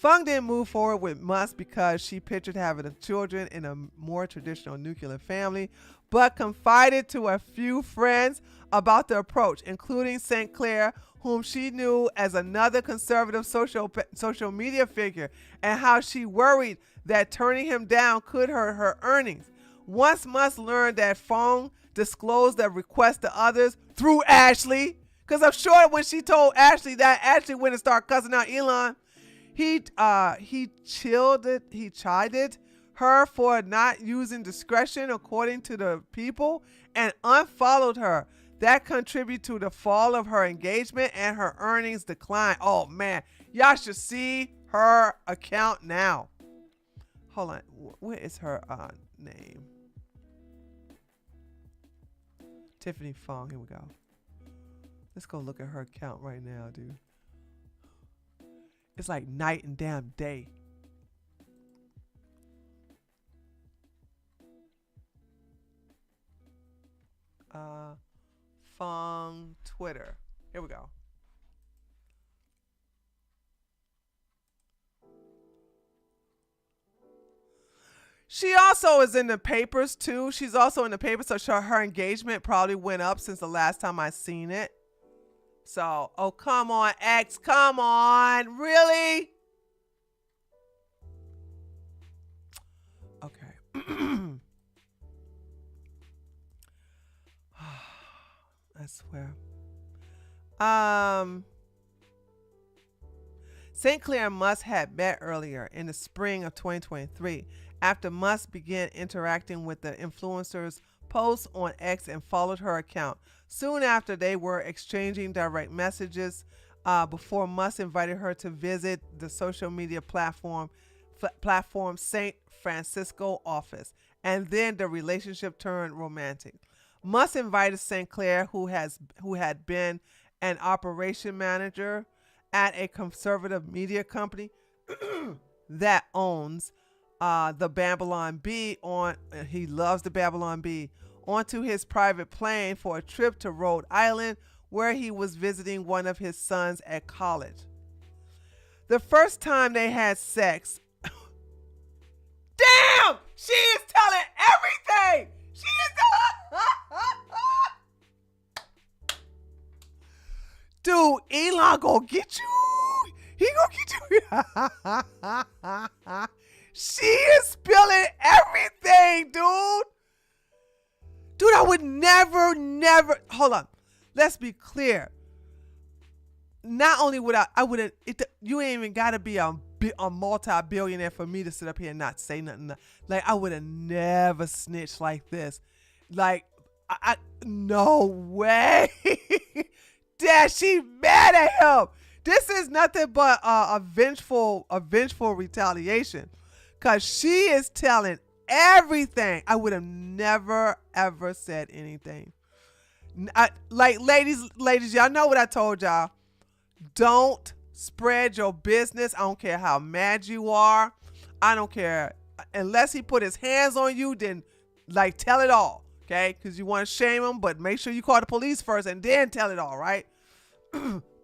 Fung didn't move forward with Musk because she pictured having children in a more traditional nuclear family, but confided to a few friends about the approach, including St. Clair, whom she knew as another conservative social media figure, and how she worried that turning him down could hurt her earnings. Once Musk learned that Fung disclosed the request to others through Ashley, because I'm sure when she told Ashley that, Ashley went and started cussing out Elon. He chided her for not using discretion according to the people and unfollowed her. That contributed to the fall of her engagement and her earnings decline. Oh man, y'all should see her account now. Hold on, what is her name? Tiffany Fung. Here we go. Let's go look at her account right now, dude. It's like night and damn day. Fung Twitter. Here we go. She also is in the papers too. She's also in the papers, so her engagement probably went up since the last time I seen it. So, oh, come on, X, come on, really? Okay. I swear. St. Clair and Musk had met earlier in the spring of 2023 after Musk began interacting with the influencer's posts on X and followed her account. Soon after, they were exchanging direct messages before Musk invited her to visit the social media platform St. Francisco office, and then the relationship turned romantic. Musk invited St. Clair, who had been an operation manager at a conservative media company that owns the Babylon Bee he loves the Babylon Bee, onto his private plane for a trip to Rhode Island, where he was visiting one of his sons at college. The first time they had sex, damn, she is telling everything. She is dude, Elon gonna get you. He gonna get you. She is spilling everything, dude. Dude, I would never, hold on. Let's be clear. Not only would I wouldn't, you ain't even gotta be a multi-billionaire for me to sit up here and not say nothing. Like, I would have never snitched like this. Like, no way. Dad, she mad at him. This is nothing but a vengeful retaliation. Cause she is telling everything. I would have never ever said anything. Like, ladies, y'all know what I told y'all. Don't spread your business. I don't care how mad you are. I don't care. Unless he put his hands on you, then like tell it all. Okay? Because you want to shame him, but make sure you call the police first and then tell it all, right?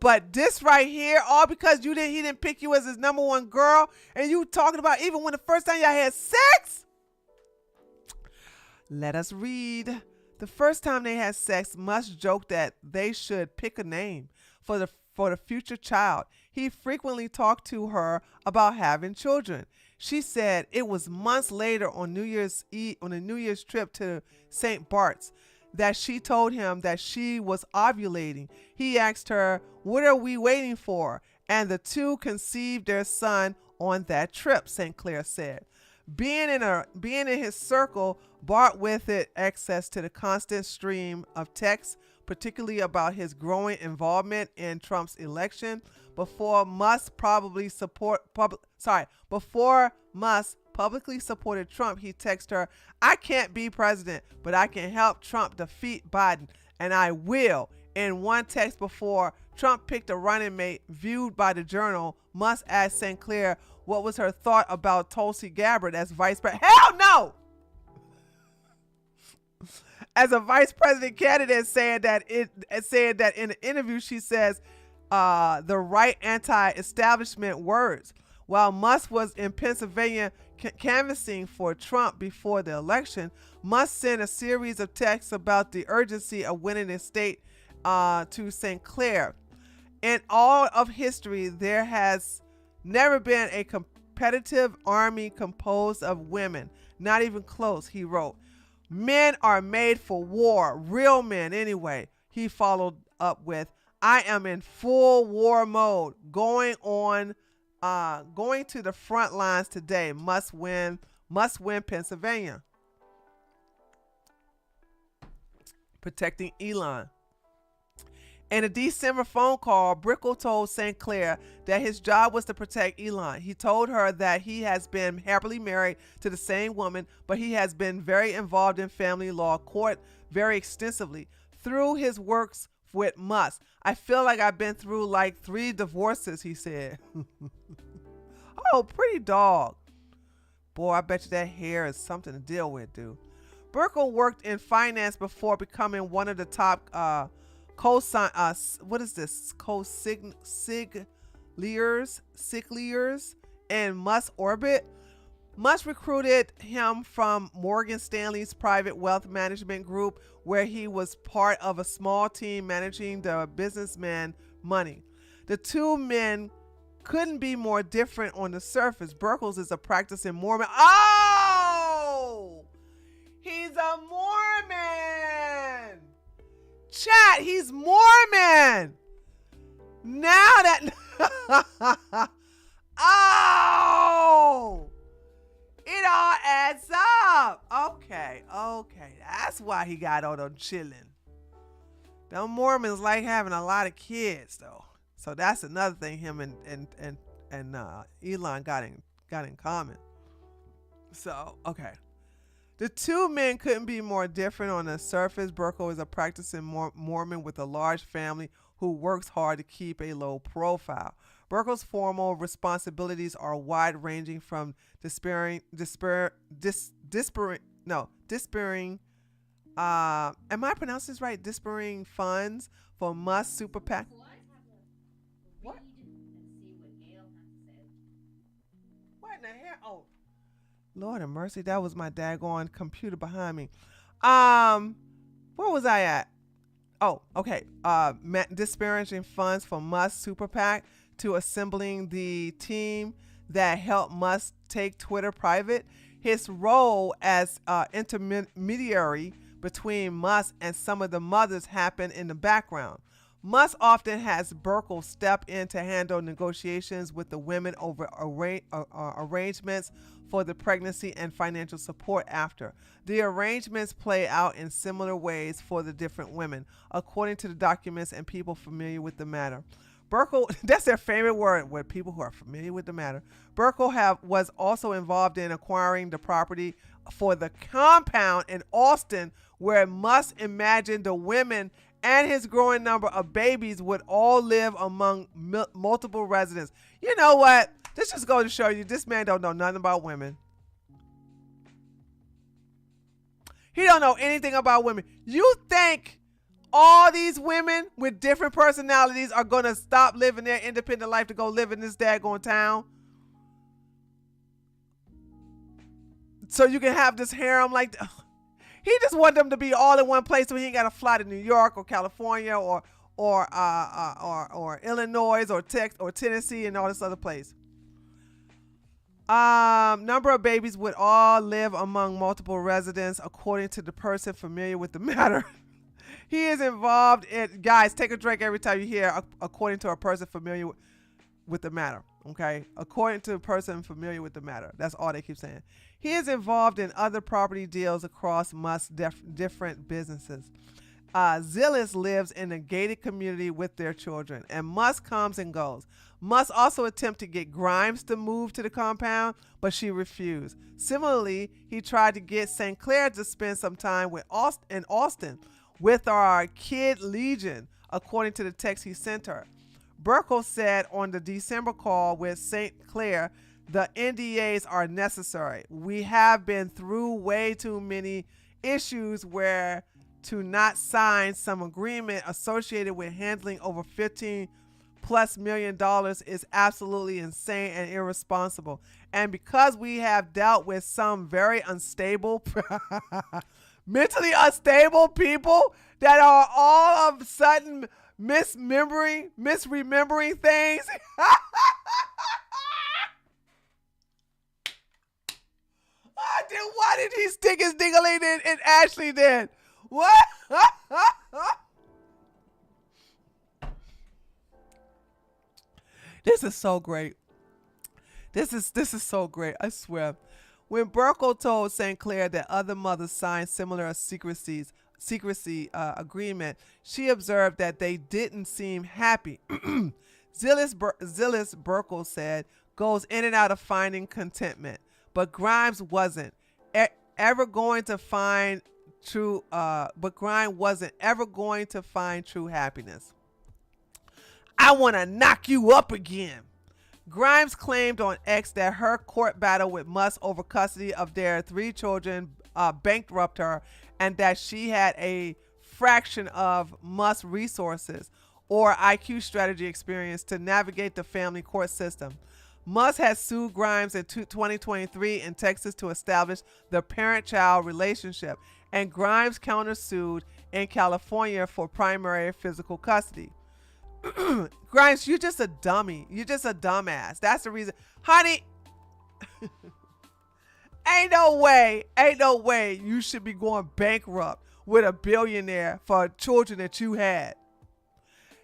But this right here, all because he didn't pick you as his number one girl, and you talking about even when the first time y'all had sex. Let us read. The first time they had sex, Musk joked that they should pick a name for the future child. He frequently talked to her about having children. She said it was months later on New Year's Eve, on a New Year's trip to St. Bart's, that she told him that she was ovulating. He asked her, "What are we waiting for?" And the two conceived their son on that trip, St. Clair said. Being in his circle brought with it access to the constant stream of texts, particularly about his growing involvement in Trump's election. Before Musk publicly supported Trump, he texted her, "I can't be president, but I can help Trump defeat Biden, and I will." In one text before Trump picked a running mate viewed by the Journal, Musk asked St. Clair what was her thought about Tulsi Gabbard as vice president. Hell no! As a vice president candidate, saying that in an interview, she says the right anti-establishment words. While Musk was in Pennsylvania canvassing for Trump before the election, Musk sent a series of texts about the urgency of winning the state to St. Clair. In all of history, there has never been a competitive army composed of women. Not even close, he wrote. Men are made for war, real men anyway. He followed up with, I am in full war mode, going to the front lines today. Must win Pennsylvania. Protecting Elon. In a December phone call, Brickell told St. Clair that his job was to protect Elon. He told her that he has been happily married to the same woman, but he has been very involved in family law court very extensively through his works with Musk. I feel like I've been through like 3 divorces, he said. Oh, pretty dog. Boy, I bet you that hair is something to deal with, dude. Brickell worked in finance before becoming one of the top co-sigliers in Musk's orbit. Musk recruited him from Morgan Stanley's private wealth management group, where he was part of a small team managing the businessman money. The two men couldn't be more different on the surface. Brickell is a practicing Mormon. Oh! He's a Mormon! Chat, he's Mormon! Now that... Oh! It all adds up. Okay. That's why he got all them chilling. Them Mormons like having a lot of kids, though. So that's another thing him and Elon got in common. So, okay. The two men couldn't be more different on the surface. Brickell is a practicing Mormon with a large family who works hard to keep a low profile. Brickell's formal responsibilities are wide-ranging from dispering. Am I pronouncing this right? Dispering funds for Musk super PAC. What? What in the hell? Oh, Lord have mercy, that was my daggone computer behind me. Where was I at? Oh, okay. Disparaging funds for Musk super PAC to assembling the team that helped Musk take Twitter private. His role as intermediary between Musk and some of the mothers happened in the background. Musk often has Brickell step in to handle negotiations with the women over arrangements for the pregnancy and financial support after. The arrangements play out in similar ways for the different women, according to the documents and people familiar with the matter. Brickell, that's their favorite word, with people who are familiar with the matter. Brickell was also involved in acquiring the property for the compound in Austin, where Musk imagined the women and his growing number of babies would all live among multiple residents. You know what? This just goes to show you this man don't know nothing about women. He don't know anything about women. You think all these women with different personalities are going to stop living their independent life to go live in this daggone town? So you can have this harem like... He just want them to be all in one place so he ain't got to fly to New York or California or Illinois or Texas or Tennessee and all this other place. Number of babies would all live among multiple residents, according to the person familiar with the matter. He is involved in, guys, take a drink every time you hear, according to a person familiar with the matter. Okay, according to a person familiar with the matter. That's all they keep saying. He is involved in other property deals across Musk's different businesses. Zillis lives in a gated community with their children, and Musk comes and goes. Musk also attempted to get Grimes to move to the compound, but she refused. Similarly, he tried to get St. Clair to spend some time in Austin with our kid Legion, according to the text he sent her. Brickell said on the December call with St. Clair, the NDAs are necessary. We have been through way too many issues where to not sign some agreement associated with handling over $15 plus million is absolutely insane and irresponsible. And because we have dealt with some very unstable, mentally unstable people that are all of a sudden misremembering things. Why did he stick his dingling in Ashley then? What? This is so great. This is so great. I swear. When Burkle told St. Clair that other mothers signed similar secrecy agreement, she observed that they didn't seem happy. Zillis Burkle said, goes in and out of finding contentment, but Grimes wasn't ever going to find true. But Grimes wasn't ever going to find true happiness. I want to knock you up again. Grimes claimed on X that her court battle with Musk over custody of their 3 children bankrupt her, and that she had a fraction of Musk's resources or IQ strategy experience to navigate the family court system. Musk has sued Grimes in 2023 in Texas to establish the parent-child relationship, and Grimes countersued in California for primary physical custody. Grimes, you're just a dummy. You're just a dumbass. That's the reason. Honey, ain't no way you should be going bankrupt with a billionaire for children that you had.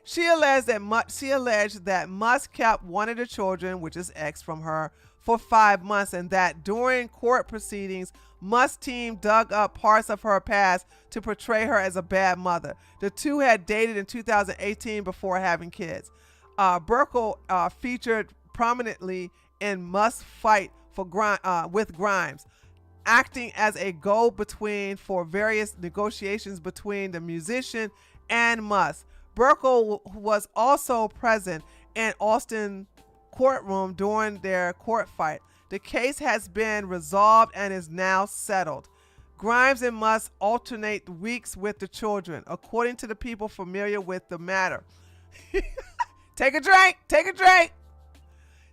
She alleged that Musk kept one of the children, which is X, from her for 5 months, and that during court proceedings, Musk's team dug up parts of her past to portray her as a bad mother. The two had dated in 2018 before having kids. Burkle featured prominently in Musk's fight with Grimes, acting as a go-between for various negotiations between the musician and Musk. Burkle was also present in Austin courtroom during their court fight. The case has been resolved and is now settled. Grimes and Musk alternate weeks with the children, according to the people familiar with the matter. Take a drink.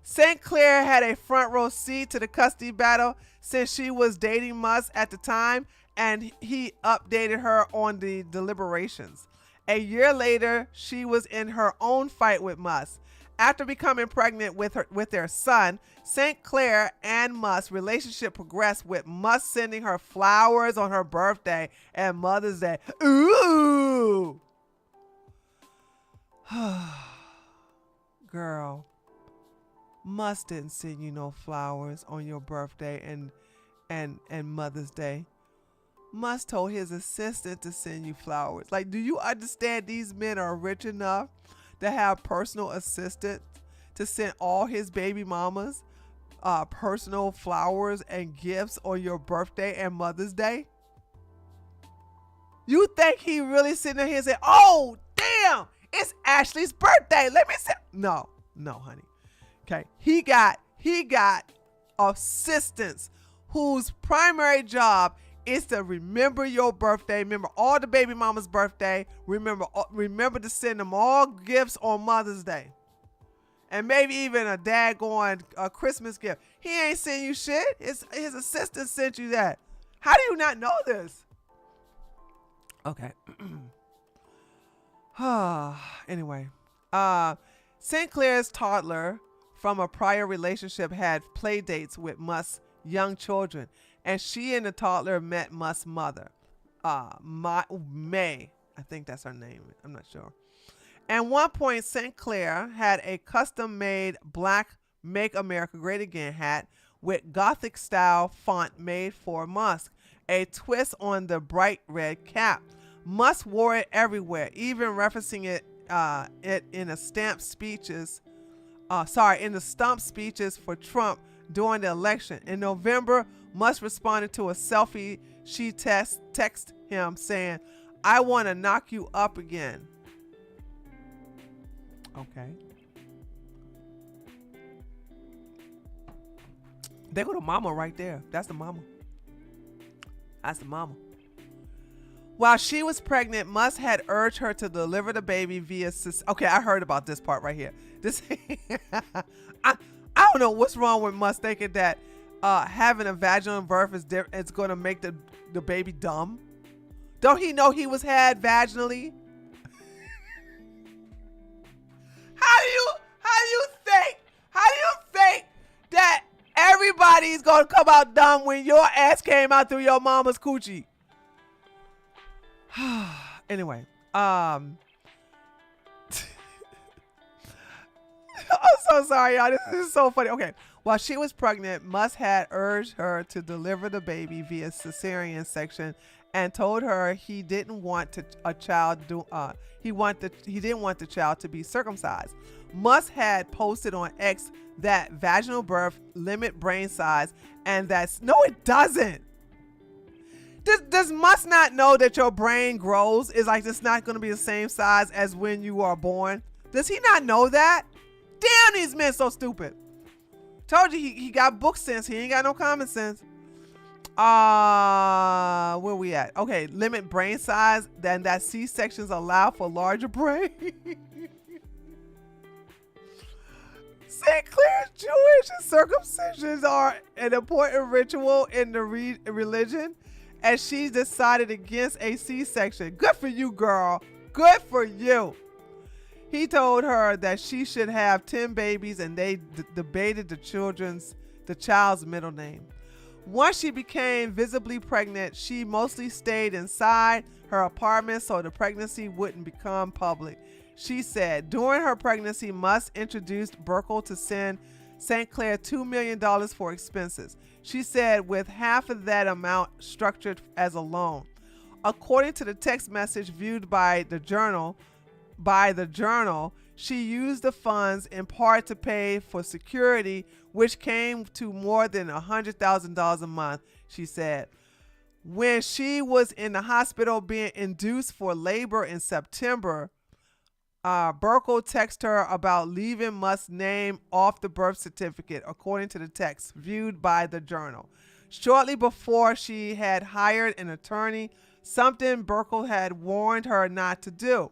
St. Clair had a front row seat to the custody battle since she was dating Musk at the time, and he updated her on the deliberations. A year later, she was in her own fight with Musk. After becoming pregnant with their son, St. Clair and Musk's relationship progressed, with Musk sending her flowers on her birthday and Mother's Day. Ooh! Girl, Musk didn't send you no flowers on your birthday and Mother's Day. Musk told his assistant to send you flowers. Like, do you understand these men are rich enough to have personal assistants to send all his baby mamas personal flowers and gifts on your birthday and Mother's Day? You think he really sitting here and say, oh, damn, it's Ashley's birthday. Let me say. No, honey. Okay. He got assistants whose primary job is to remember your birthday, remember all the baby mama's birthday, remember to send them all gifts on Mother's Day. And maybe even a daggone Christmas gift. He ain't send you shit. His assistant sent you that. How do you not know this? Okay. Anyway. St. Clair's toddler from a prior relationship had play dates with Musk's young children, and she and the toddler met Musk's mother, May. I think that's her name. I'm not sure. At one point, St. Clair had a custom-made black Make America Great Again hat with Gothic-style font made for Musk, a twist on the bright red cap. Musk wore it everywhere, even referencing it in the stump speeches for Trump during the election. In November, Musk responded to a selfie she texted him saying, I want to knock you up again. Okay. There go the mama right there. That's the mama. While she was pregnant, Musk had urged her to deliver the baby via okay, I heard about this part right here. This I don't know what's wrong with Musk thinking that having a vaginal birth is going to make the baby dumb. Don't he know he was had vaginally? How do you think that everybody's gonna come out dumb when your ass came out through your mama's coochie? Anyway, I'm so sorry, y'all. This is so funny. Okay, while she was pregnant, Musk had urged her to deliver the baby via cesarean section and told her he didn't want the child to be circumcised. Musk had posted on X that vaginal birth limit brain size, and no, it doesn't. Does Musk not know that your brain grows? Is like it's not going to be the same size as when you are born? Does he not know that? Damn, these men so stupid. Told you he got book sense. He ain't got no common sense. Where we at? Okay, limit brain size. Then that C-sections allow for larger brain. St. Clair's Jewish circumcisions are an important ritual in the religion, and she decided against a C-section. Good for you, girl. Good for you. He told her that she should have 10 babies, and they debated the child's middle name. Once she became visibly pregnant, she mostly stayed inside her apartment so the pregnancy wouldn't become public. She said during her pregnancy, Musk introduced Burkle to send St. Clair $2 million for expenses. She said with half of that amount structured as a loan. According to the text message viewed by the journal, she used the funds in part to pay for security, which came to more than $100,000 a month, she said. When she was in the hospital being induced for labor in September, Burkle texted her about leaving Musk's name off the birth certificate, according to the text viewed by the journal. Shortly before she had hired an attorney, something Burkle had warned her not to do.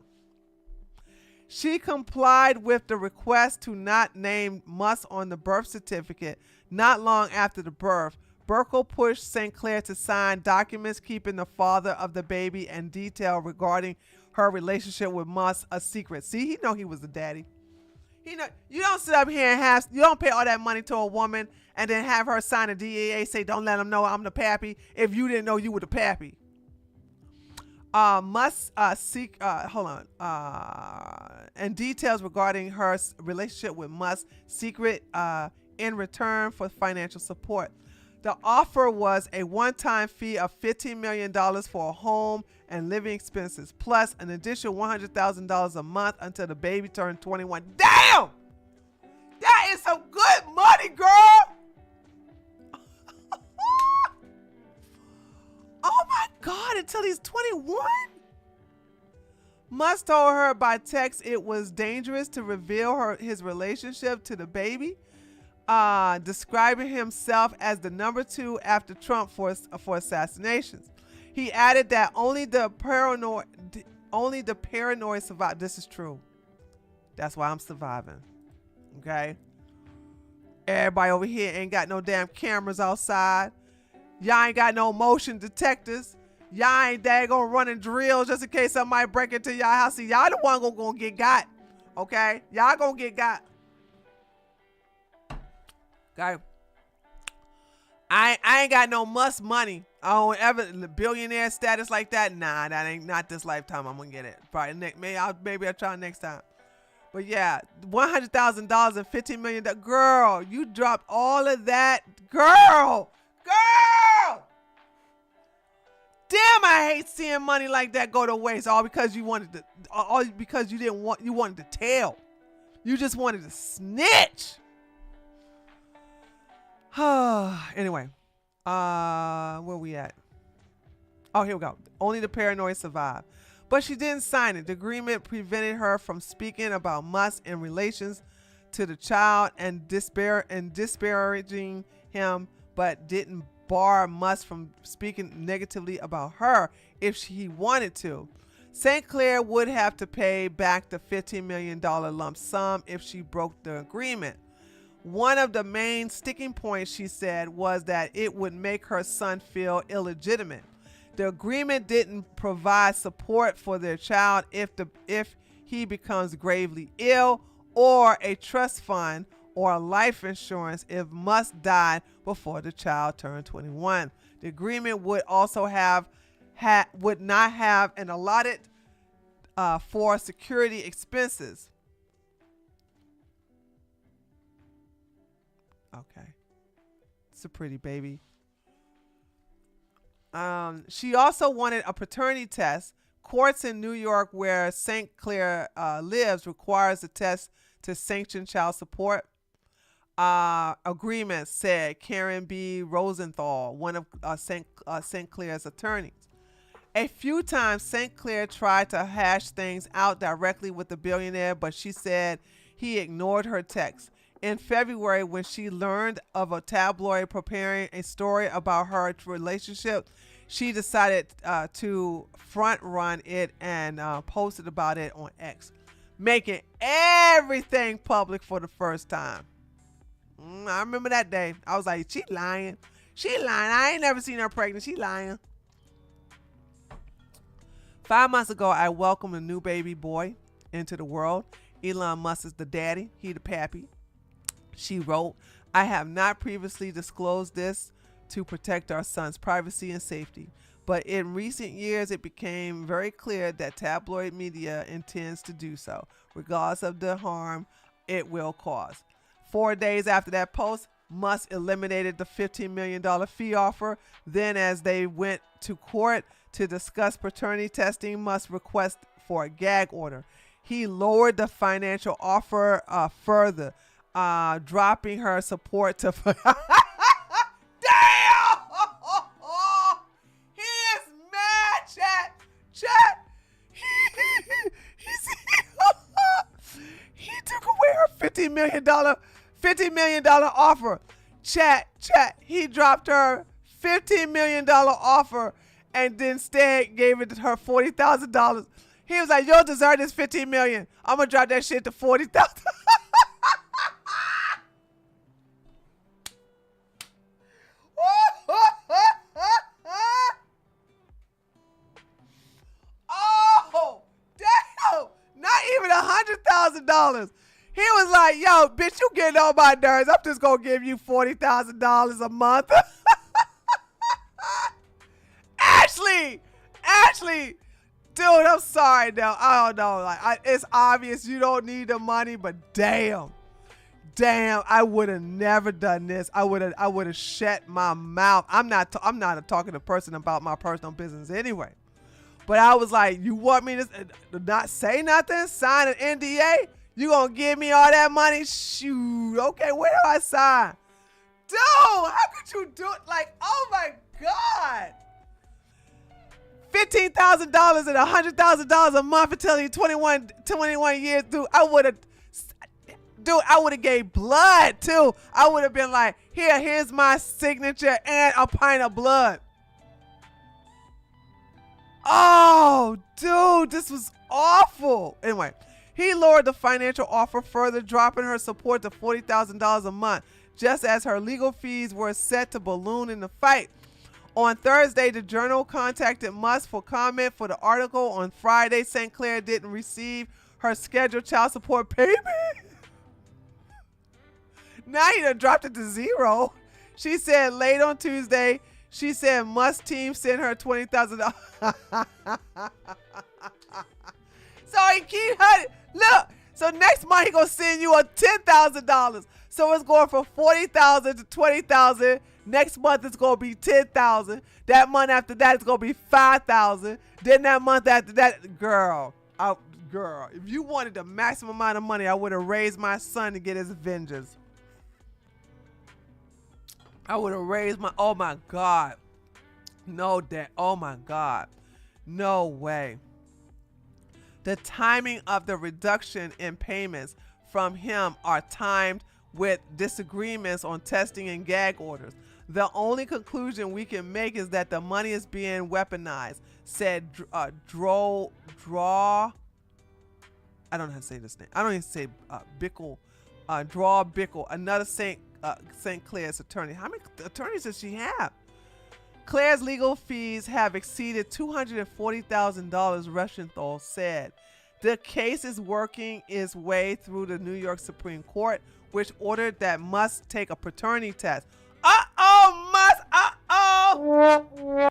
She complied with the request to not name Musk on the birth certificate. Not long after the birth, Burkle pushed St. Clair to sign documents keeping the father of the baby and detail regarding her relationship with Musk a secret. See, he know he was the daddy. You don't sit up here and you don't pay all that money to a woman and then have her sign a DEA say, don't let him know I'm the pappy if you didn't know you were the pappy. And details regarding her relationship with Musk secret in return for financial support. The offer was a one-time fee of $15 million for a home and living expenses, plus an additional $100,000 a month until the baby turned 21. Damn! That is some good money, girl! Oh my God, until he's 21? Musk told her by text it was dangerous to reveal his relationship to the baby, describing himself as the number 2 after Trump for assassinations. He added that only the paranoid survive. This is true. That's why I'm surviving. Okay? Everybody over here ain't got no damn cameras outside. Y'all ain't got no motion detectors. Y'all ain't daggone running drills just in case somebody break into y'all house. See, y'all the one gonna get got. Okay? Y'all gonna get got. Okay? I ain't got no Musk money. I don't ever billionaire status like that. Nah, that ain't not this lifetime. I'm gonna get it. Probably maybe I'll try next time. But yeah, $100,000 and $15 million. Girl, you dropped all of that, girl. Damn, I hate seeing money like that go to waste. All because you wanted to tell. You just wanted to snitch. Anyway, where we at? Oh, here we go. Only the paranoid survive. But she didn't sign it. The agreement prevented her from speaking about Musk in relations to the child and disparaging him, but didn't bar Musk from speaking negatively about her if he wanted to. St. Clair would have to pay back the $15 million lump sum if she broke the agreement. One of the main sticking points, she said, was that it would make her son feel illegitimate. The agreement didn't provide support for their child if he becomes gravely ill, or a trust fund or life insurance if Musk died before the child turned 21. The agreement would also would not have an allotted for security expenses. Okay, it's a pretty baby. She also wanted a paternity test. Courts in New York, where St. Clair lives, requires a test to sanction child support. Agreement, said Karen B. Rosenthal, one of St. Clair's attorneys. A few times, St. Clair tried to hash things out directly with the billionaire, but she said he ignored her texts. In February, when she learned of a tabloid preparing a story about her relationship, she decided to front run it and posted about it on X, making everything public for the first time. I remember that day. I was like, she lying. She lying. I ain't never seen her pregnant. She lying. 5 months ago, I welcomed a new baby boy into the world. Elon Musk is the daddy. He the pappy. She wrote, I have not previously disclosed this to protect our son's privacy and safety, but in recent years it became very clear that tabloid media intends to do so, regardless of the harm it will cause. 4 days after that post, Musk eliminated the $15 million fee offer. Then, as they went to court to discuss paternity testing, Musk requested for a gag order. He lowered the financial offer further, dropping her support to... Damn! He is mad, chat. He took away her $50 million offer. Chat. He dropped her $15 million offer and then instead gave it her $40,000. He was like, "You'll deserve this $15 million. I'm gonna drop that shit to $40,000." Oh, damn! Not even $100,000. He was like, "Yo, bitch, you getting on my nerves. I'm just gonna give you $40,000 a month." Ashley, dude, I'm sorry now. I don't know. Like, it's obvious you don't need the money, but damn, I would have never done this. I would have shut my mouth. I'm not a talking to person about my personal business anyway. But I was like, you want me to not say nothing? Sign an NDA? You gonna give me all that money? Shoot. Okay, where do I sign? Dude, how could you do it? Like, oh my God. $15,000 and $100,000 a month until he's 21 years, dude. I would have gave blood too. I would have been like, here's my signature and a pint of blood. Oh, dude, this was awful. Anyway, he lowered the financial offer further, dropping her support to $40,000 a month, just as her legal fees were set to balloon in the fight. On Thursday, the Journal contacted Musk for comment for the article. On Friday, St. Clair didn't receive her scheduled child support payment. Now he done dropped it to zero. She said late on Tuesday, Musk's team sent her $20,000. So he keep her. Look, so next month he gonna send you a $10,000. So it's going from $40,000 to $20,000. Next month it's gonna be $10,000. That month after that it's gonna be $5,000. Then that month after that, girl, if you wanted the maximum amount of money, I would have raised my son to get his vengeance. I would have raised my. Oh my God, no, Dad. Oh my God, no way. The timing of the reduction in payments from him are timed with disagreements on testing and gag orders. The only conclusion we can make is that the money is being weaponized. said draw. I don't know how to say this name. I don't even say Bickle. Draw Bickle, another St. Clair's attorney. How many attorneys does she have? Claire's legal fees have exceeded $240,000, Reschenthal said. The case is working its way through the New York Supreme Court, which ordered that Musk take a paternity test. Uh-oh, Musk! Uh-oh! You're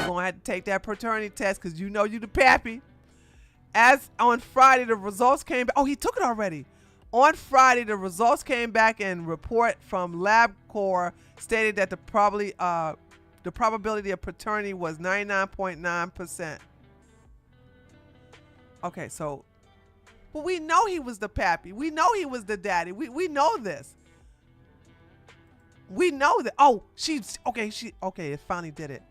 going to have to take that paternity test because you know you the pappy. As on Friday, the results came back. Oh, he took it already. On Friday, the results came back, and report from LabCorp stated that the probability of paternity was 99.9%. Okay, so, well, we know he was the pappy. We know he was the daddy. We know this. We know that. Oh, okay, it finally did it.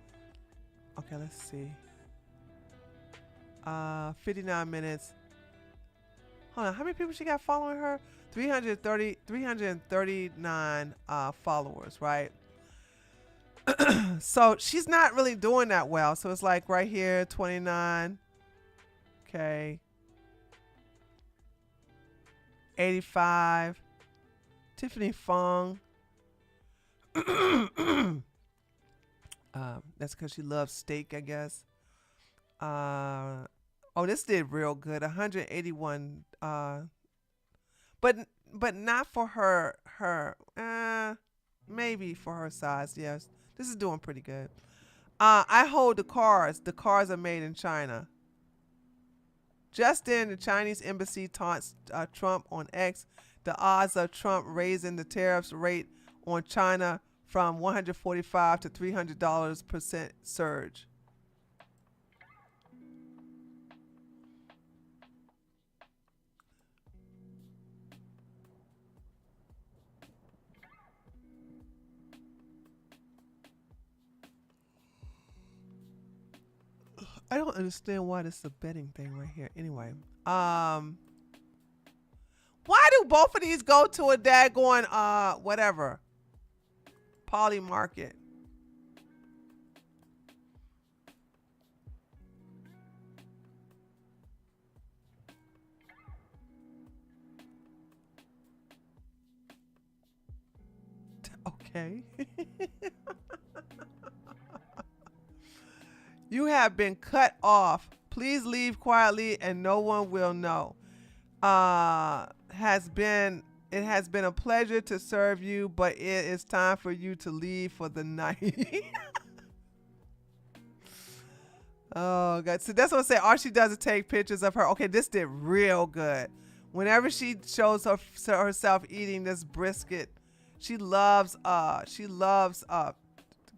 Okay, let's see. 59 minutes. Hold on, how many people she got following her? 339 followers, right? So she's not really doing that well. So it's like right here, 29. Okay. 85. Tiffany Fung. That's because she loves steak, I guess. Oh, this did real good. 181. But not for her. Maybe for her size. Yes, this is doing pretty good. I hold the cars. The cars are made in China. Just then, the Chinese embassy taunts Trump on X. The odds of Trump raising the tariffs rate on China from $145 to $300% surge. I don't understand why this is a betting thing right here. Anyway, why do both of these go to a daggone whatever Poly Market? Okay. You have been cut off. Please leave quietly and no one will know. It has been a pleasure to serve you, but it is time for you to leave for the night. Oh God. So that's what I say. All she does is take pictures of her. Okay, this did real good. Whenever she shows herself eating this brisket, she loves girl, I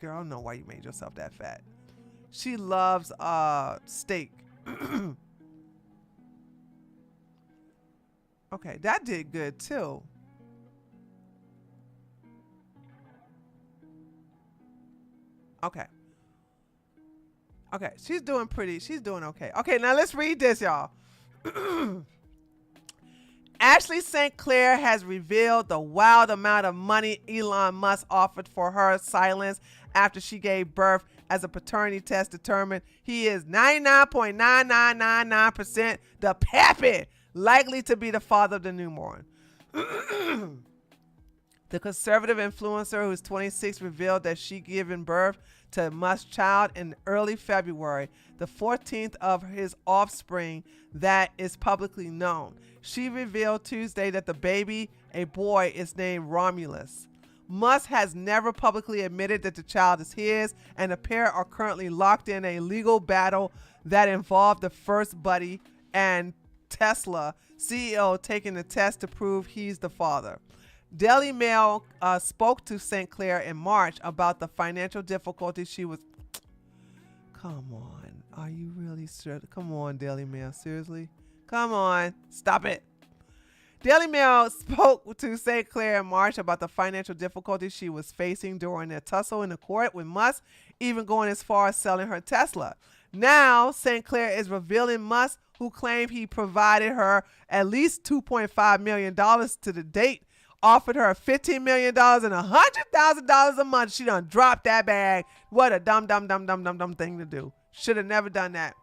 don't know why you made yourself that fat. She loves steak. Okay, that did good too. Okay. Okay, she's doing okay. Okay, now let's read this, y'all. Ashley St. Clair has revealed the wild amount of money Elon Musk offered for her silence after she gave birth, as a paternity test determined he is 99.9999% the pappy, likely to be the father of the newborn. The conservative influencer, who's 26, revealed that she given birth to Musk's child in early February, the 14th of his offspring that is publicly known. She revealed Tuesday that the baby, a boy, is named Romulus. Musk has never publicly admitted that the child is his, and the pair are currently locked in a legal battle that involved the first buddy and Tesla CEO taking the test to prove he's the father. Daily Mail spoke to St. Clair in March about the financial difficulties she was... Come on. Are you really sure? Come on, Daily Mail. Seriously? Come on. Stop it. Daily Mail spoke to St. Clair in March about the financial difficulties she was facing during a tussle in the court with Musk, even going as far as selling her Tesla. Now, St. Clair is revealing Musk, who claimed he provided her at least $2.5 million to the date, offered her $15 million and $100,000 a month. She done dropped that bag. What a dumb thing to do. Should have never done that.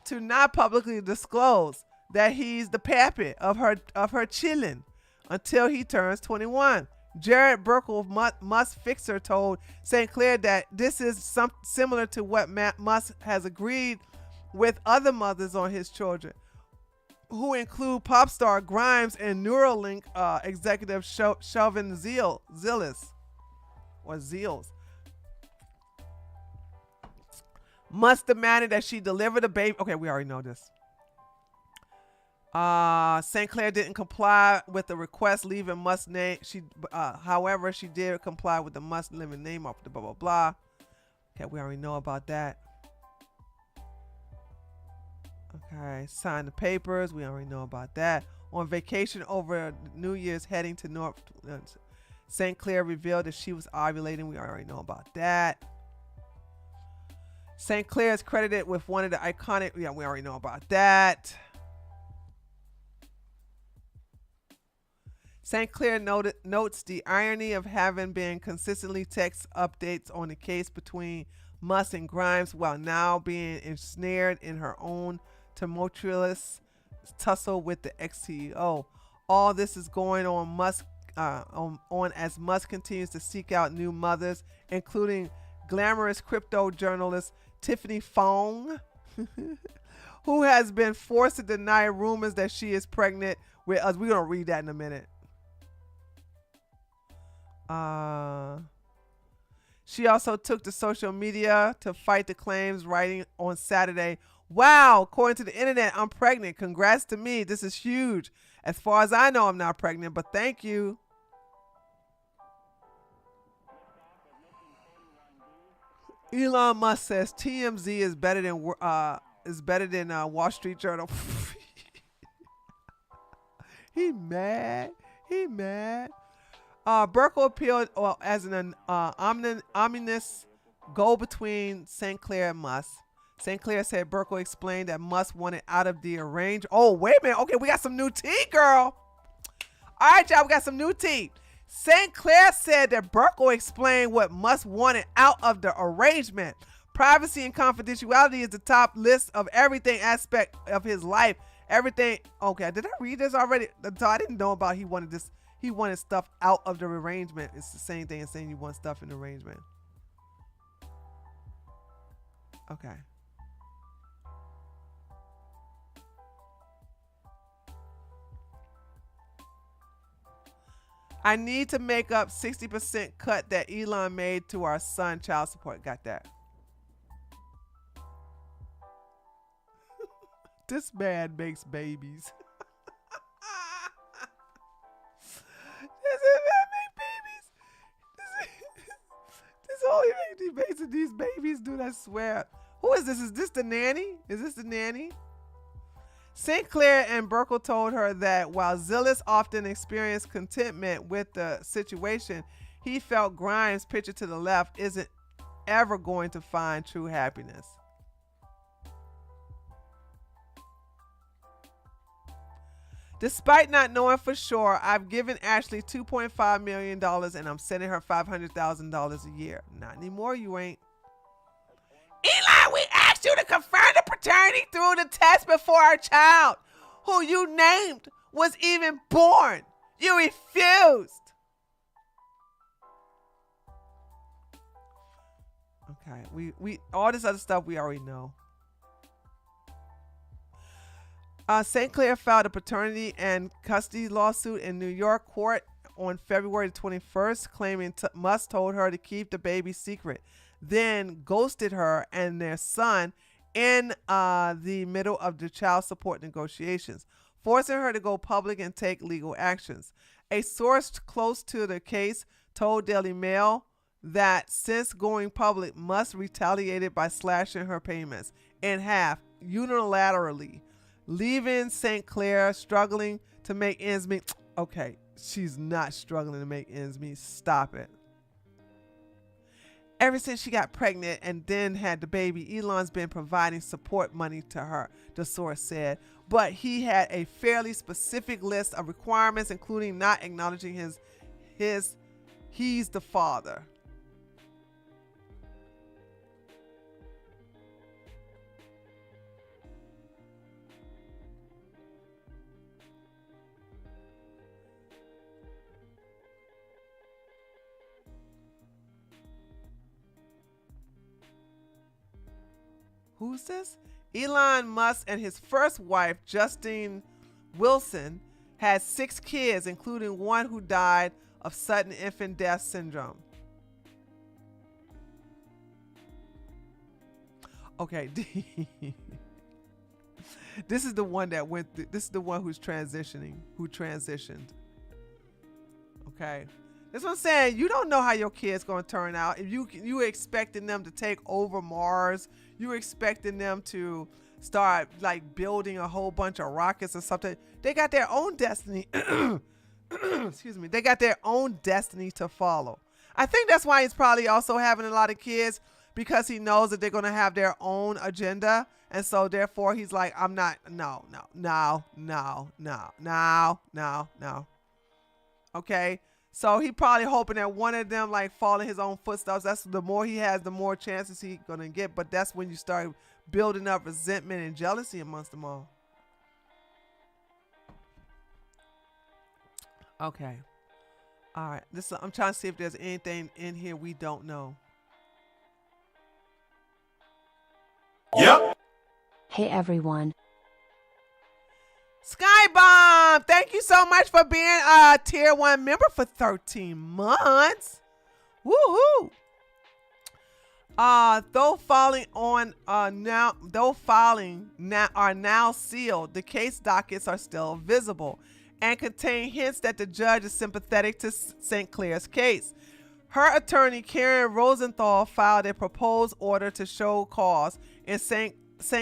To not publicly disclose that he's the pappy of her chillin' until he turns 21. Jared Burkle, Musk fixer, told St. Clair that this is similar to what Musk has agreed with other mothers on his children, who include pop star Grimes and Neuralink executive Chauvin Zillis. Musk demanded that she deliver the baby. Okay, we already know this. St. Clair didn't comply with the request, leaving Musk's name. However, she did comply with the Musk living name off the blah blah blah. Okay, we already know about that. Okay, sign the papers. We already know about that. On vacation over New Year's, heading to North. St. Clair revealed that she was ovulating. We already know about that. St. Clair is credited with one of the iconic. Yeah, we already know about that. St. Clair notes the irony of having been consistently text updates on the case between Musk and Grimes while now being ensnared in her own tumultuous tussle with the ex-CEO. All this is going on as Musk continues to seek out new mothers, including glamorous crypto journalist Tiffany Fong, who has been forced to deny rumors that she is pregnant with us. We're going to read that in a minute. She also took to social media to fight the claims, writing on Saturday, "Wow, according to the internet, I'm pregnant. Congrats to me. This is huge. As far as I know, I'm not pregnant, but thank you." Elon Musk says TMZ is better than Wall Street Journal. He mad. Burkle appealed as an ominous go-between St. Clair and Musk. St. Clair said Burkle explained that Musk wanted out of the arrangement. Oh, wait a minute. Okay, we got some new tea, girl. All right, y'all, we got some new tea. St. Clair said that Burkle explained what Musk wanted out of the arrangement. Privacy and confidentiality is the top list of everything aspect of his life. Everything. Okay, did I read this already? So I didn't know about he wanted this. He wanted stuff out of the arrangement. It's the same thing as saying you want stuff in the arrangement. Okay. I need to make up 60% cut that Elon made to our son child support. Got that. This man makes babies. These babies, dude, I swear. Who is this? Is this the nanny? St. Clair and Burkle told her that while Zillis often experienced contentment with the situation, he felt Grimes, picture to the left, isn't ever going to find true happiness. Despite not knowing for sure, I've given Ashley $2.5 million and I'm sending her $500,000 a year. Not anymore, you ain't. Eli, we asked you to confirm the paternity through the test before our child, who you named, was even born. You refused. Okay, we all this other stuff we already know. St. Clair filed a paternity and custody lawsuit in New York court on February 21st, claiming Musk told her to keep the baby secret, then ghosted her and their son in the middle of the child support negotiations, forcing her to go public and take legal actions. A source close to the case told Daily Mail that since going public, Musk retaliated by slashing her payments in half unilaterally, leaving St. Clair struggling to make ends meet. Okay, she's not struggling to make ends meet. Stop it. Ever since she got pregnant and then had the baby, Elon's been providing support money to her, the source said. But he had a fairly specific list of requirements, including not acknowledging he's the father. Who's this? Elon Musk and his first wife, Justine Wilson, had 6 kids, including one who died of sudden infant death syndrome. Okay. This is the one that went through, this is the one who transitioned. Okay. That's what I'm saying. You don't know how your kid's going to turn out. If you were expecting them to take over Mars, you were expecting them to start like building a whole bunch of rockets or something. They got their own destiny. Excuse me. They got their own destiny to follow. I think that's why he's probably also having a lot of kids, because he knows that they're going to have their own agenda. And so therefore he's like, I'm not, no. Okay. So he probably hoping that one of them like fall in his own footsteps. That's the more he has, the more chances he's gonna get. But that's when you start building up resentment and jealousy amongst them all. Okay. All right. I'm trying to see if there's anything in here we don't know.
Yep.
Hey everyone.
Skybomb, thank you so much for being a tier 1 member for 13 months. Woohoo! Though filing are now sealed, the case dockets are still visible and contain hints that the judge is sympathetic to St. Clair's case. Her attorney, Karen Rosenthal, filed a proposed order to show cause in St.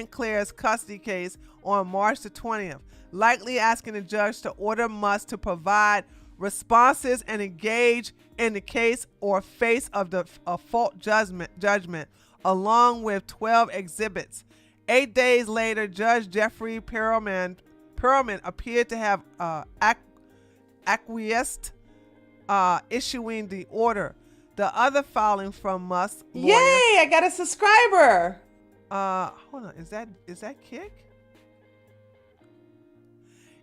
Clair's custody case on March the 20th, likely asking the judge to order Musk to provide responses and engage in the case or face of the fault judgment, along with 12 exhibits. 8 days later, Judge Jeffrey Perlman appeared to have acquiesced, issuing the order. The other filing from Musk lawyer,
Yay! I got a subscriber.
Hold on, is that Kick?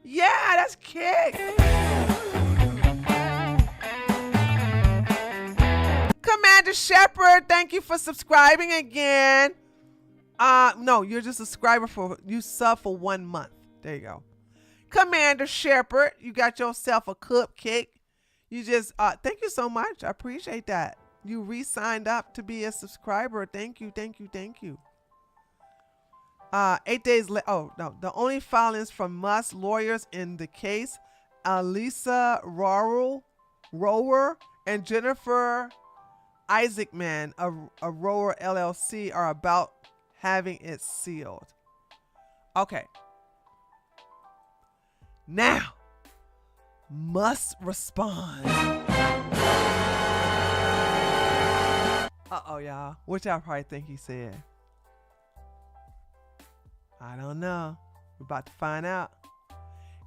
Yeah, that's Kick. Commander Shepard, thank you for subscribing again. No, you're just a subscriber you sub for 1 month. There you go. Commander Shepard, you got yourself a cupcake. You just, thank you so much. I appreciate that. You re-signed up to be a subscriber. Thank you. 8 days later, the only filings from Musk's lawyers in the case, Lisa Rower and Jennifer Isaacman, a Rower LLC, are about having it sealed. Okay. Now, Musk respond. Uh-oh, y'all. What y'all probably think he said? I don't know. We're about to find out.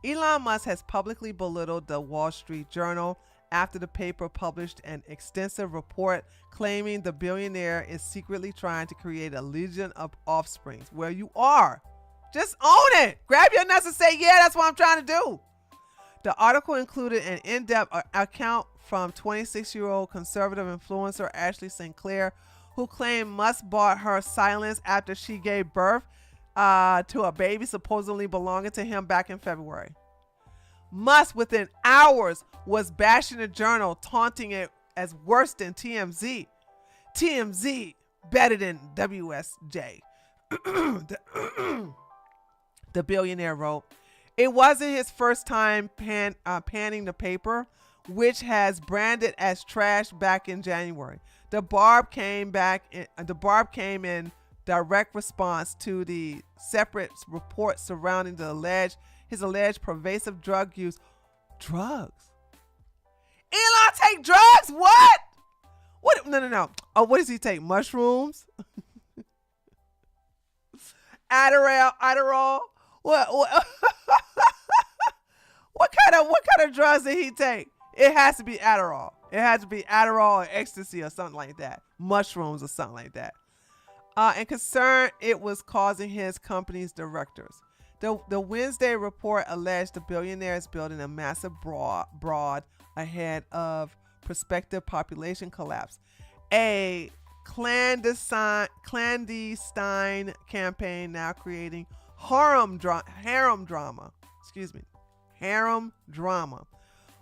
Elon Musk has publicly belittled the Wall Street Journal after the paper published an extensive report claiming the billionaire is secretly trying to create a legion of offspring. Well, you are. Just own it. Grab your nuts and say, yeah, that's what I'm trying to do. The article included an in-depth account from 26-year-old conservative influencer Ashley St. Clair, who claimed Musk bought her silence after she gave birth to a baby supposedly belonging to him back in February. Musk, within hours, was bashing the journal, taunting it as worse than TMZ. TMZ better than WSJ. The billionaire wrote, it wasn't his first time panning the paper, which has branded as trash back in January. The barb came in direct response to the separate reports surrounding his alleged pervasive drug use. Drugs? Elon take drugs? What? What? No. Oh, what does he take? Mushrooms? Adderall? What? What kind of drugs did he take? It has to be Adderall. It has to be Adderall or ecstasy or something like that. Mushrooms or something like that. And concerned it was causing his company's directors. The Wednesday report alleged the billionaire is building a massive broad ahead of prospective population collapse. A clandestine campaign now creating harem drama. Harem drama.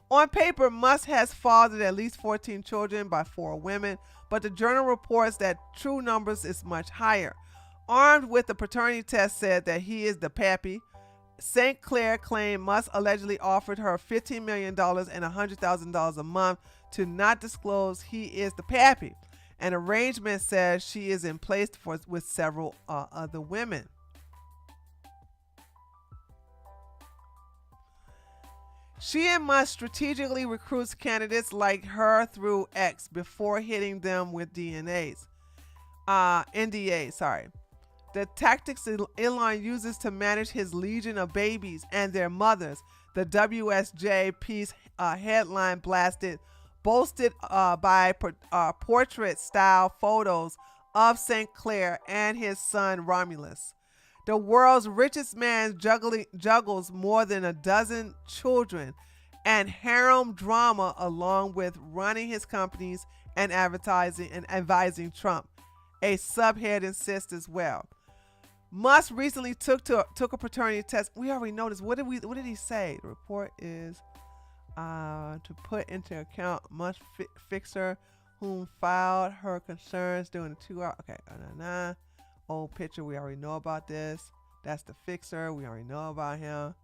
On paper, Musk has fathered at least 14 children by 4 women, but the journal reports that true numbers is much higher. Armed with the paternity test said that he is the pappy. St. Clair claimed Musk allegedly offered her $15 million and $100,000 a month to not disclose he is the pappy. An arrangement says she is in place with several other women. She and Musk strategically recruits candidates like her through X before hitting them with NDAs. The tactics Elon uses to manage his legion of babies and their mothers. The WSJ piece headline boasted by portrait-style photos of St. Clair and his son Romulus. The world's richest man juggles more than a dozen children and harem drama along with running his companies and advertising and advising Trump. A subhead insists as well. Musk recently took a paternity test. We already know this. What did he say? The report is to put into account Musk fixer whom filed her concerns during the 2 hour. Okay, old picture. We already know about this. That's the fixer. We already know about him.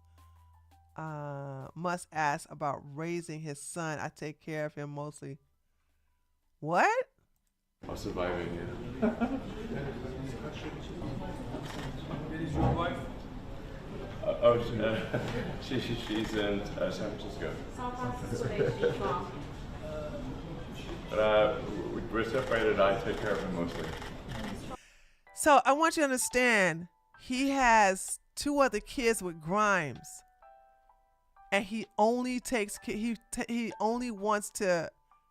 Musk asked about raising his son. I take care of him mostly. What?
I'm surviving, yeah.
Is your wife?
She's in San Francisco. But we're separated. I take care of him mostly.
So I want you to understand, he has 2 other kids with Grimes, and he only only wants to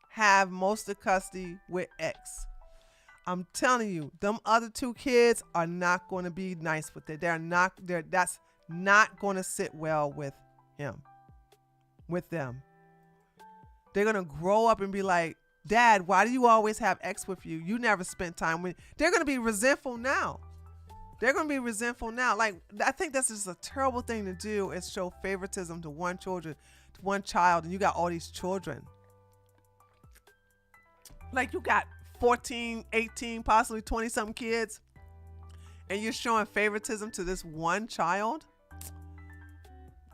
have most of custody with X. I'm telling you, them other 2 kids are not going to be nice with it. That's not going to sit well with them. They're going to grow up and be like, Dad, why do you always have X with you? You never spent time with. They're going to be resentful now. Like, I think that's just a terrible thing to do, is show favoritism to one child, and you got all these children. Like, you got 14, 18, possibly 20-something kids, and you're showing favoritism to this one child?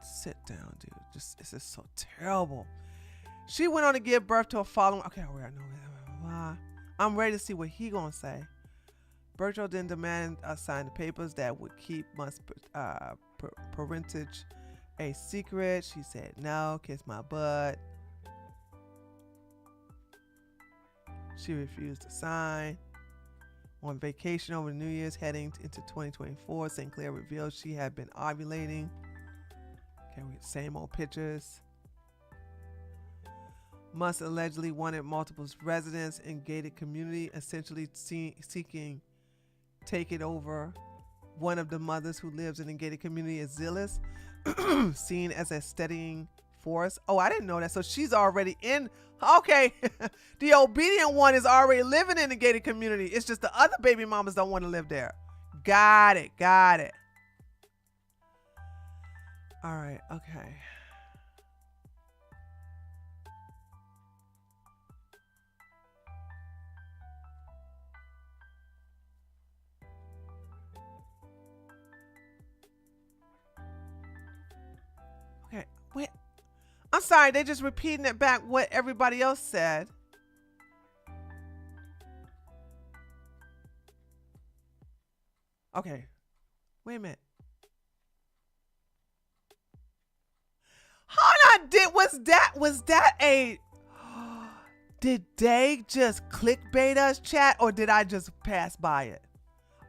Sit down, dude. It's just so terrible. She went on to give birth to a following. Okay, I know. I'm ready to see what he gonna say. Berto then demanded sign the papers that would keep Musk's parentage a secret. She said no, kiss my butt. She refused to sign. On vacation over New Year's, heading into 2024, St. Clair revealed she had been ovulating. Okay, we have same old pictures. Musk allegedly wanted multiple residents in gated community, essentially seeking take it over. One of the mothers who lives in a gated community is zealous, seen as a steadying force. Oh, I didn't know that. So she's already in. Okay, the obedient one is already living in the gated community. It's just the other baby mamas don't want to live there. Got it. All right, okay. Okay, wait. I'm sorry, they're just repeating it back what everybody else said. Okay, wait a minute. Hold on, was that a Did they just clickbait us, chat, or did I just pass by it?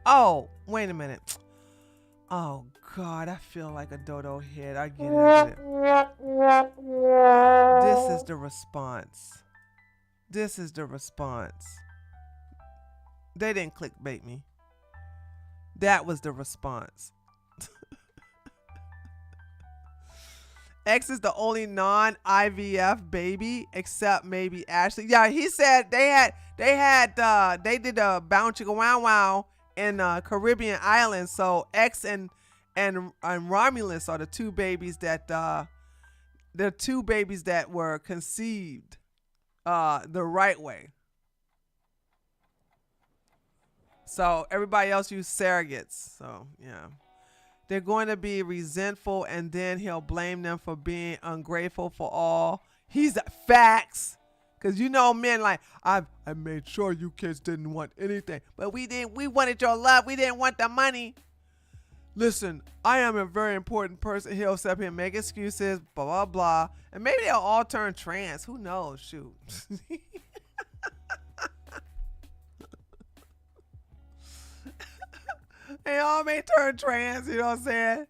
Oh, wait a minute. Oh, God, I feel like a dodo head. I get it. I get it. This is the response. This is the response. They didn't clickbait me. That was the response. X is the only non-IVF baby, except maybe Ashley. Yeah, he said they did a bounce chicka wow wow in Caribbean islands. So X and Romulus are the two babies that were conceived the right way. So everybody else used surrogates. So yeah. They're going to be resentful, and then he'll blame them for being ungrateful for all. He's facts. Because you know men like, I made sure you kids didn't want anything. But we didn't. We wanted your love. We didn't want the money. Listen, I am a very important person. He'll step here and make excuses, blah, blah, blah. And maybe they'll all turn trans. Who knows? Shoot. They all may turn trans, you know what I'm saying?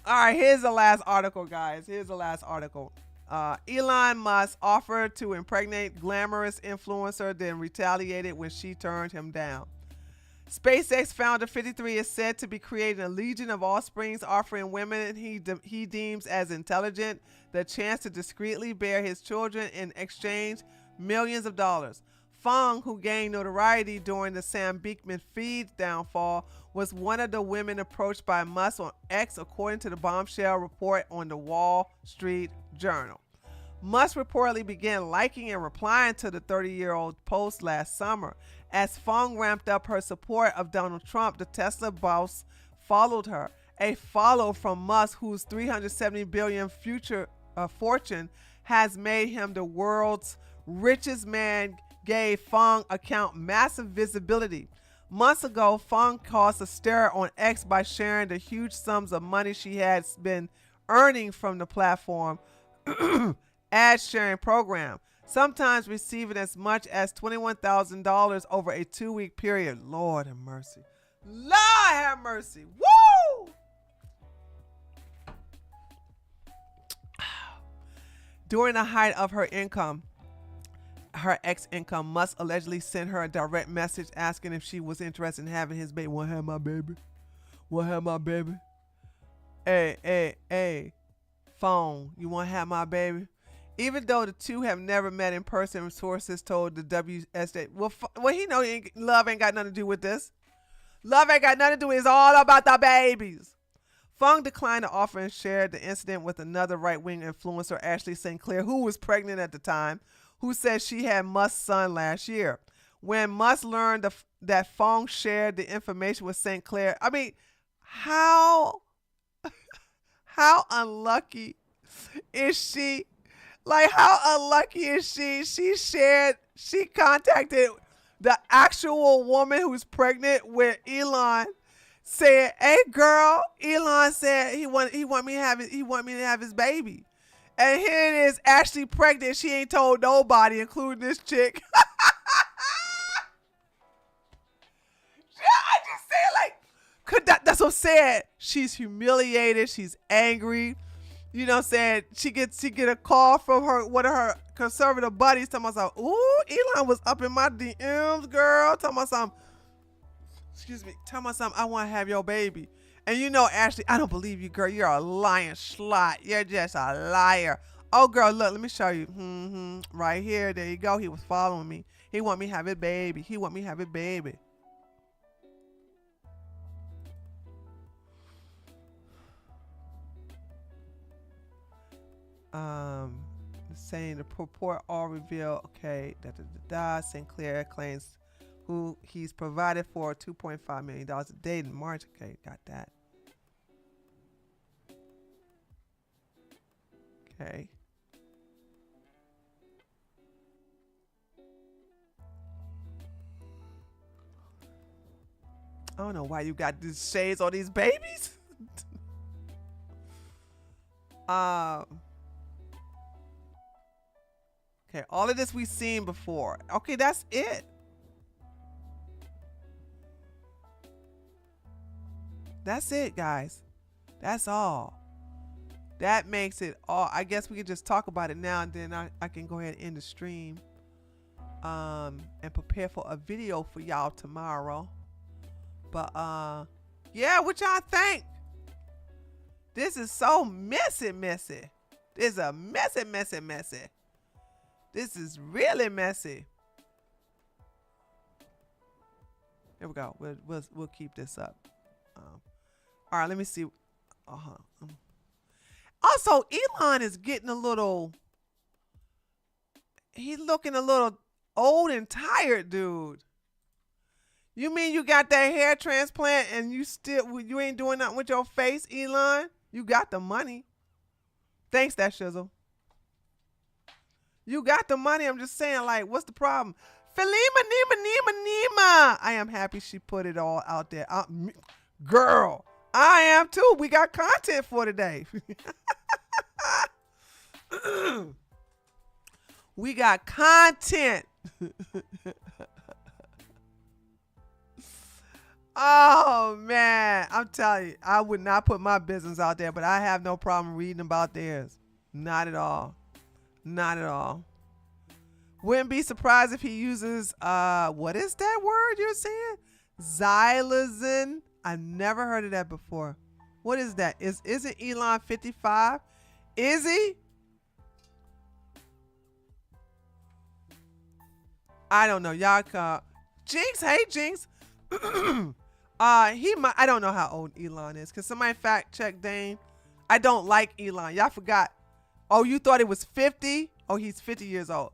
All right, here's the last article, guys. Here's the last article. Elon Musk offered to impregnate glamorous influencer, then retaliated when she turned him down. SpaceX founder 53 is said to be creating a legion of offsprings, offering women he deems as intelligent the chance to discreetly bear his children in exchange millions of dollars. Fong, who gained notoriety during the Sam Bankman-Fried downfall, was one of the women approached by Musk on X, according to the bombshell report on the Wall Street Journal. Musk reportedly began liking and replying to the 30-year-old post last summer. As Fong ramped up her support of Donald Trump, the Tesla boss followed her. A follow from Musk, whose $370 billion future fortune has made him the world's richest man, gave Fong account massive visibility. Months ago, Fong caused a stir on X by sharing the huge sums of money she had been earning from the platform ad sharing program, sometimes receiving as much as $21,000 over a 2-week period. Lord have mercy. Lord have mercy. Woo! During the height of her ex income, Musk allegedly sent her a direct message asking if she was interested in having his baby. Want to have my baby? Want to have my baby? Hey, phone, you want to have my baby? Even though the two have never met in person, sources told the WSJ. Well, he know love ain't got nothing to do with this. Love ain't got nothing to do with it. It's all about the babies. Fong declined the offer and shared the incident with another right-wing influencer, Ashley St. Clair, who was pregnant at the time, who said she had Musk's son last year. When Musk learned that Fong shared the information with St. Clair, I mean, how unlucky is she? Like, how unlucky is she? She contacted the actual woman who's pregnant with Elon, said, "Hey girl, Elon said he want me to have his baby." And here it is, actually pregnant. She ain't told nobody, including this chick. I just say, like, that's what I'm saying. She's humiliated. She's angry. You know what I'm saying? She get a call from one of her conservative buddies talking about something. Ooh, Elon was up in my DMs, girl. Talking about something. Talking about something. I want to have your baby. And you know, Ashley, I don't believe you, girl. You're a lying slut. You're just a liar. Oh, girl, look, let me show you. Right here. There you go. He was following me. He want me to have his baby. He want me to have his baby. Saying the report all reveal, okay, Sinclair claims who he's provided for $2.5 million a day in March. Okay, got that. Okay. I don't know why you got these shades on these babies. Okay, all of this we've seen before. Okay, that's it. That's it, guys. That's all. That makes it all. I guess we can just talk about it now, and then I can go ahead and end the stream. And prepare for a video for y'all tomorrow. But yeah, what y'all think? This is so messy. This is a messy. This is really messy. Here we go. We'll keep this up. All right, let me see. Also, Elon is getting a little. He's looking a little old and tired, dude. You mean you got that hair transplant and you ain't doing nothing with your face, Elon? You got the money. Thanks, that shizzle. You got the money. I'm just saying, like, what's the problem? Philima, Nima. I am happy she put it all out there. Girl, I am too. We got content for today. We got content. Oh man, I'm telling you, I would not put my business out there, but I have no problem reading about theirs. Not at all. Not at all. Wouldn't be surprised if he uses what is that word you're saying? Xylazine. I've never heard of that before. What is that? Isn't Elon 55? Is he? I don't know. Y'all call Jinx. Hey Jinx. I don't know how old Elon is. Cause somebody fact check Dane. I don't like Elon. Y'all forgot. Oh, you thought it was 50? Oh, he's 50 years old.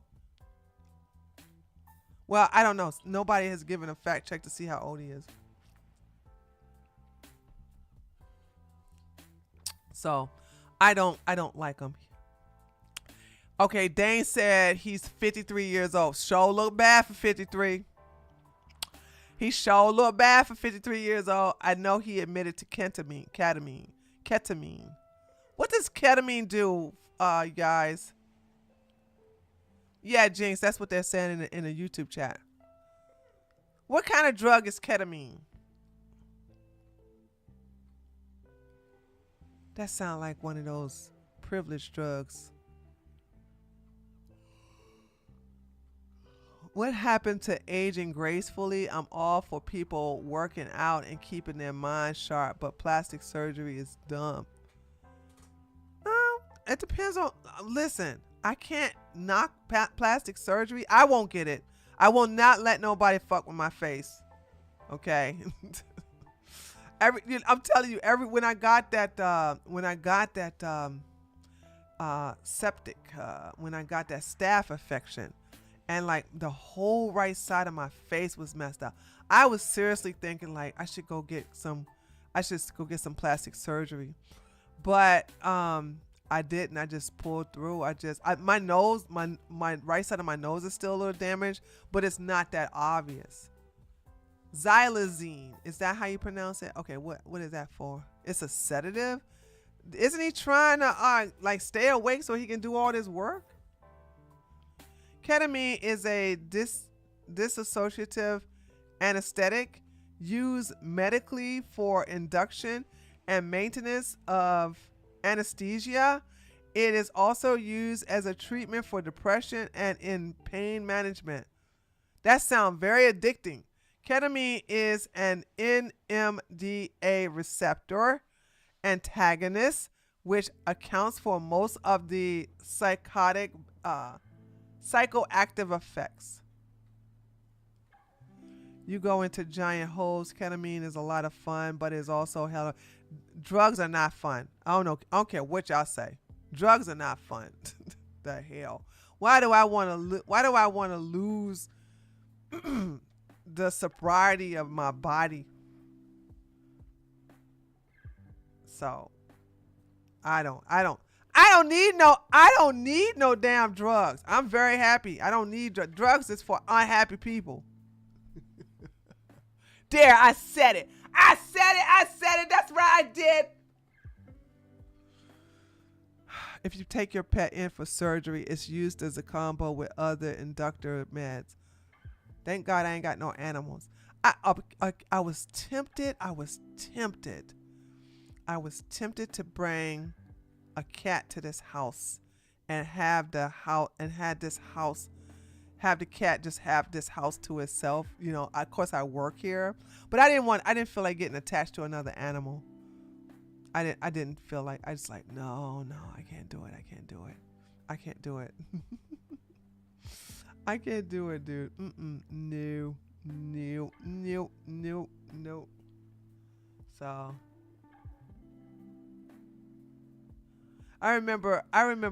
Well, I don't know. Nobody has given a fact check to see how old he is. So I don't like him. Okay, Dane said he's 53 years old. Sure look bad for 53. He sure look bad for 53 years old. I know he admitted to ketamine. What does ketamine do, guys? Yeah, Jinx, that's what they're saying in the YouTube chat. What kind of drug is ketamine? That sounds like one of those privileged drugs. What happened to aging gracefully? I'm all for people working out and keeping their mind sharp, but plastic surgery is dumb. It depends on, listen, I can't knock plastic surgery. I won't get it. I will not let nobody fuck with my face. Okay. I'm telling you, when I got that septic, when I got that staph infection, and like the whole right side of my face was messed up, I was seriously thinking like I should go get some plastic surgery, but I didn't. I just pulled through. My nose, my right side of my nose is still a little damaged, but it's not that obvious. Xylazine, is that how you pronounce it? Okay, what is that for? It's a sedative. Isn't he trying to like stay awake so he can do all this work? Ketamine is a dissociative anesthetic used medically for induction and maintenance of anesthesia. It is also used as a treatment for depression and in pain management. That sounds very addicting. Ketamine is an NMDA receptor antagonist, which accounts for most of the psychoactive effects. You go into giant holes. Ketamine is a lot of fun, but it's also hell. Drugs are not fun. I don't care what y'all say. Drugs are not fun. The hell. Why do I want to lose the sobriety of my body? So I don't need no damn drugs. I'm very happy. I don't need drugs. Is for unhappy people. There, I said it. That's right, I did. if you take your pet in for surgery, it's used as a combo with other inductor meds. Thank God I ain't got no animals. I was tempted. I was tempted to bring a cat to this house and have the cat just have this house to itself. You know, of course I work here, but I didn't feel like getting attached to another animal. I didn't feel like, I just like, no, I can't do it. I can't do it. I can't do it. I can't do it, dude. No. So I remember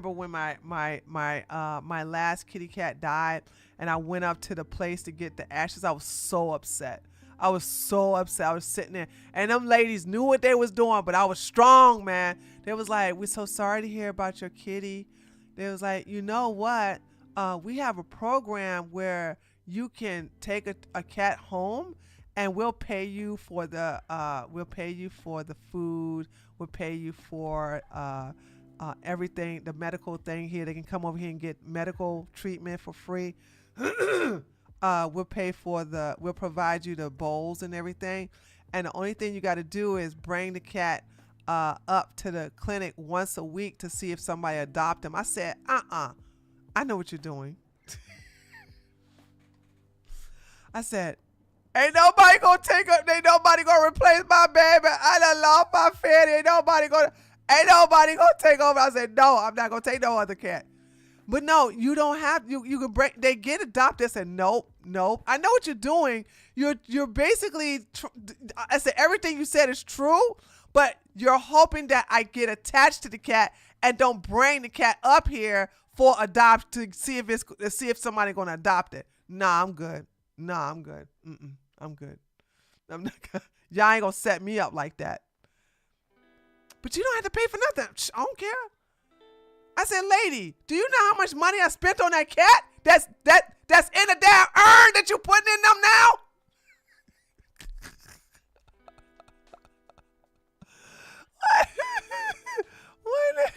when my last kitty cat died and I went up to the place to get the ashes. I was so upset. I was sitting there and them ladies knew what they was doing, but I was strong, man. They was like, we're so sorry to hear about your kitty. They was like, you know what? We have a program where you can take a cat home and we'll pay you for the food. We'll pay you for everything, the medical thing here. They can come over here and get medical treatment for free. We'll provide you the bowls and everything. And the only thing you got to do is bring the cat up to the clinic once a week to see if somebody adopt him. I said, I know what you're doing. I said, ain't nobody gonna replace my baby. I done lost my fatty. Ain't nobody gonna take over. I said, no, I'm not gonna take no other cat. But no, you don't have, you can break, they get adopted. I said, nope. I know what you're doing. You're basically, I said, everything you said is true, but you're hoping that I get attached to the cat and don't bring the cat up here for adopt to see if somebody gonna adopt it. Nah, I'm good. I'm good. I'm good. I'm not gonna, y'all ain't gonna set me up like that. But you don't have to pay for nothing. I don't care. I said, lady, do you know how much money I spent on that cat? That's in the damn urn that you putting in them now? What?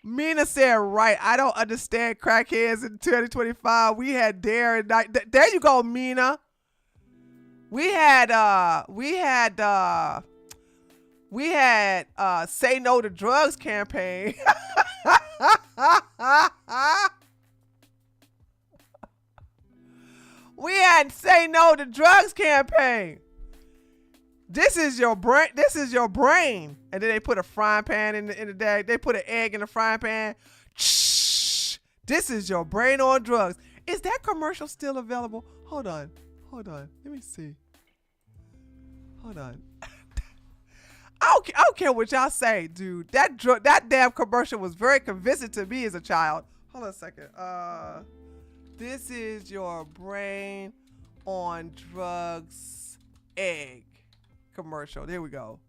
Mina said, right. I don't understand crackheads in 2025. We had Dare and Night. There you go, Mina. We had Say No to Drugs campaign. We had Say No to Drugs campaign. This is your brain. And then they put a frying pan in the day. They put an egg in the frying pan. Shh. This is your brain on drugs. Is that commercial still available? Hold on. Let me see. Hold on. I don't care what y'all say, dude. That damn commercial was very convincing to me as a child. Hold on a second. This is your brain on drugs egg commercial. There we go.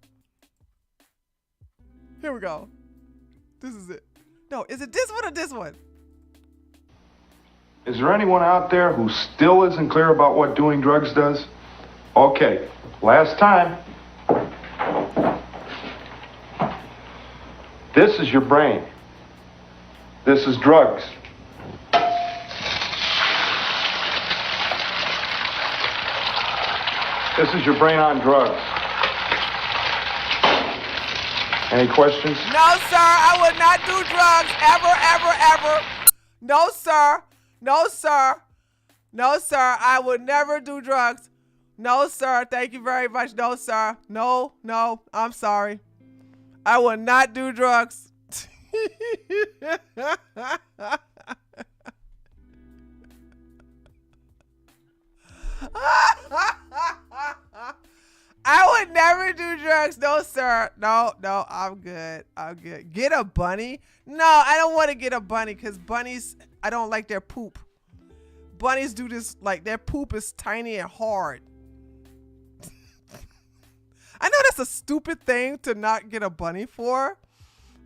This is it. No, is it this one or this one?
Is there anyone out there who still isn't clear about what doing drugs does? Okay, last time. This is your brain. This is drugs. This is your brain on drugs. Any questions?
No, sir. I would not do drugs ever. No, sir. I would never do drugs. No, sir. Thank you very much. No, sir. No. I'm sorry. I will not do drugs. I would never do drugs. No, sir. No, I'm good. Get a bunny? No, I don't want to get a bunny because bunnies, I don't like their poop. Bunnies do this, like their poop is tiny and hard. I know that's a stupid thing to not get a bunny for,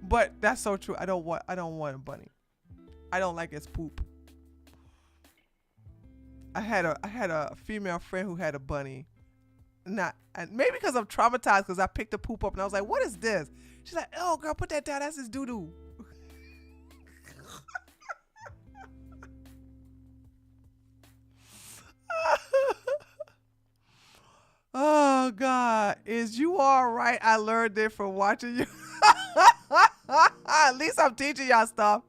but that's so true. I don't want a bunny. I don't like its poop. I had a female friend who had a bunny. And maybe because I'm traumatized because I picked the poop up and I was like, what is this? She's like, oh girl, put that down. That's his doo-doo. Oh God, is you all right? I learned it from watching you. At least I'm teaching y'all stuff.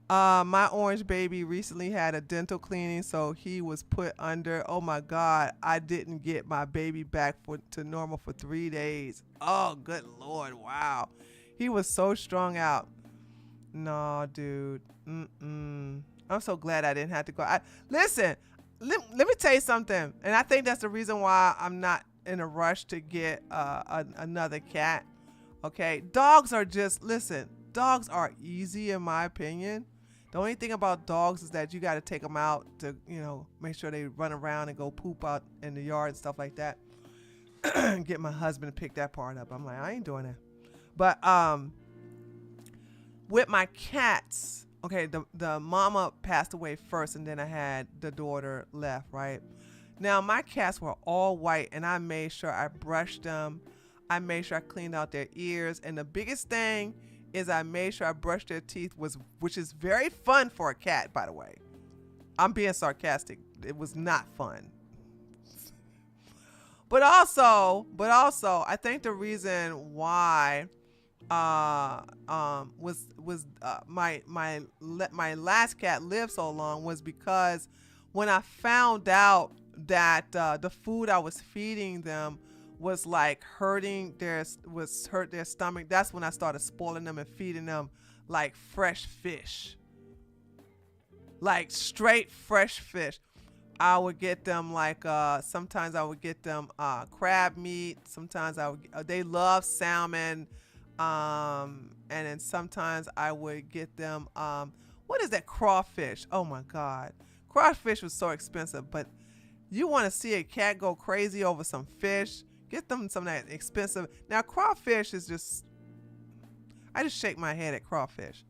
My orange baby recently had a dental cleaning, so he was put under. Oh my God, I didn't get my baby back to normal for 3 days. Oh, good Lord, wow. He was so strung out. No, dude. I'm so glad I didn't have to go. Listen, let me tell you something, and I think that's the reason why I'm not in a rush to get another cat. Okay, dogs are dogs are easy in my opinion. The only thing about dogs is that you got to take them out to, make sure they run around and go poop out in the yard and stuff like that. Get my husband to pick that part up. I'm like, I ain't doing that. But with my cats, okay, the mama passed away first, and then I had the daughter left, right? Now, my cats were all white, and I made sure I brushed them. I made sure I cleaned out their ears. And the biggest thing is I made sure I brushed their teeth, which is very fun for a cat, by the way. I'm being sarcastic. It was not fun. But also, I think the reason why was my last cat lived so long was because when I found out that the food I was feeding them was like hurt their stomach, that's when I started spoiling them and feeding them like fresh fish, like straight fresh fish. I would get them like sometimes I would get them crab meat. Sometimes they love salmon. And then sometimes I would get them, what is that, crawfish? Oh my God. Crawfish was so expensive, but you want to see a cat go crazy over some fish, get them some of that expensive. Now crawfish is I just shake my head at crawfish.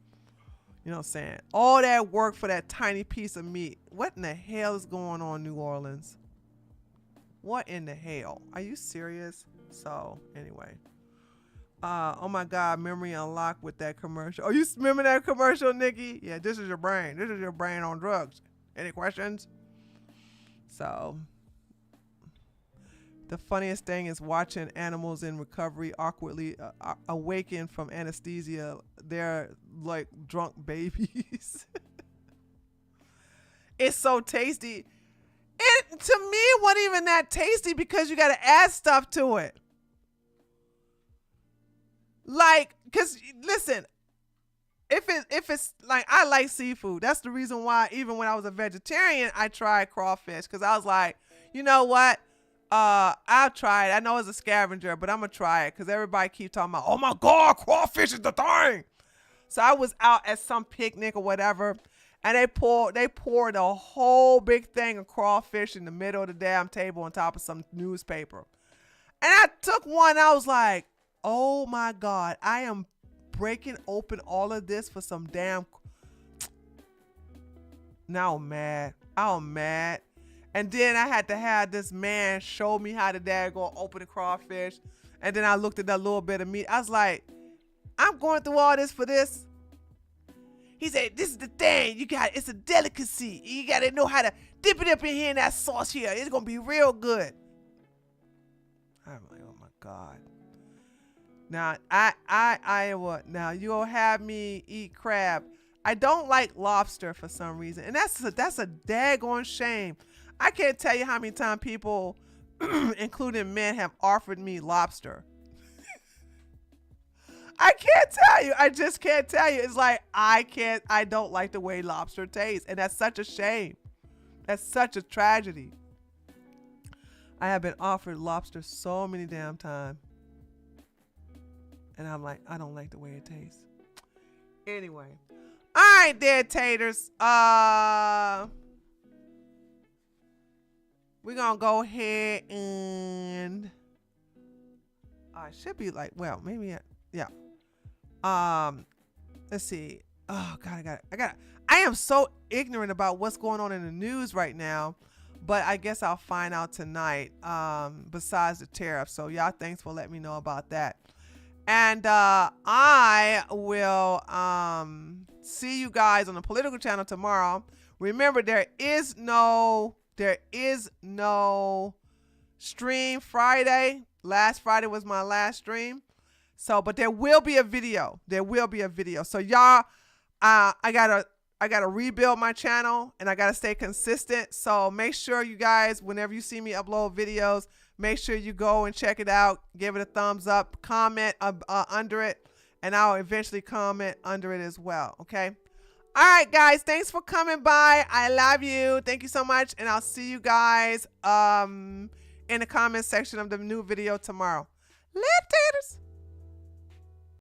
You know what I'm saying? All that work for that tiny piece of meat. What in the hell is going on in New Orleans? What in the hell? Are you serious? So anyway. Oh my God, memory unlocked with that commercial. Oh, you remember that commercial, Nikki? Yeah, this is your brain. This is your brain on drugs. Any questions? So, the funniest thing is watching animals in recovery awkwardly awaken from anesthesia. They're like drunk babies. It's so tasty. To me, it wasn't even that tasty because you got to add stuff to it. Like, cause listen, if it's like, I like seafood. That's the reason why even when I was a vegetarian, I tried crawfish, cause I was like, you know what? I'll try it. I know it's a scavenger, but I'm gonna try it, cause everybody keep talking about, oh my God, crawfish is the thing. So I was out at some picnic or whatever, and they poured a whole big thing of crawfish in the middle of the damn table on top of some newspaper. And I took one. I was like, oh my God, I am breaking open all of this for some damn. Now I'm mad. I'm mad. And then I had to have this man show me how to go open the crawfish. And then I looked at that little bit of meat. I was like, I'm going through all this for this. He said, this is the thing. It's a delicacy. You got to know how to dip it up in here in that sauce here. It's going to be real good. I'm like, oh my God. Now, now you'll have me eat crab. I don't like lobster for some reason. And that's a daggone shame. I can't tell you how many times people, including men, have offered me lobster. I can't tell you. I just can't tell you. It's like, I don't like the way lobster tastes. And that's such a shame. That's such a tragedy. I have been offered lobster so many damn times. And I'm like, I don't like the way it tastes. Anyway. All right, there, taters. We're going to go ahead and... I should be like, well, maybe, yeah. Let's see. Oh, God, I am so ignorant about what's going on in the news right now. But I guess I'll find out tonight, besides the tariff. So, y'all, thanks for letting me know about that. And I will see you guys on the political channel tomorrow. Remember, there is no There is no stream Friday. Last Friday was my last stream. So, but there will be a video. There will be a video. So y'all, I gotta rebuild my channel and I gotta stay consistent. So make sure you guys, whenever you see me upload videos, make sure you go and check it out. Give it a thumbs up, comment under it, and I'll eventually comment under it as well. Okay. All right, guys. Thanks for coming by. I love you. Thank you so much. And I'll see you guys in the comment section of the new video tomorrow.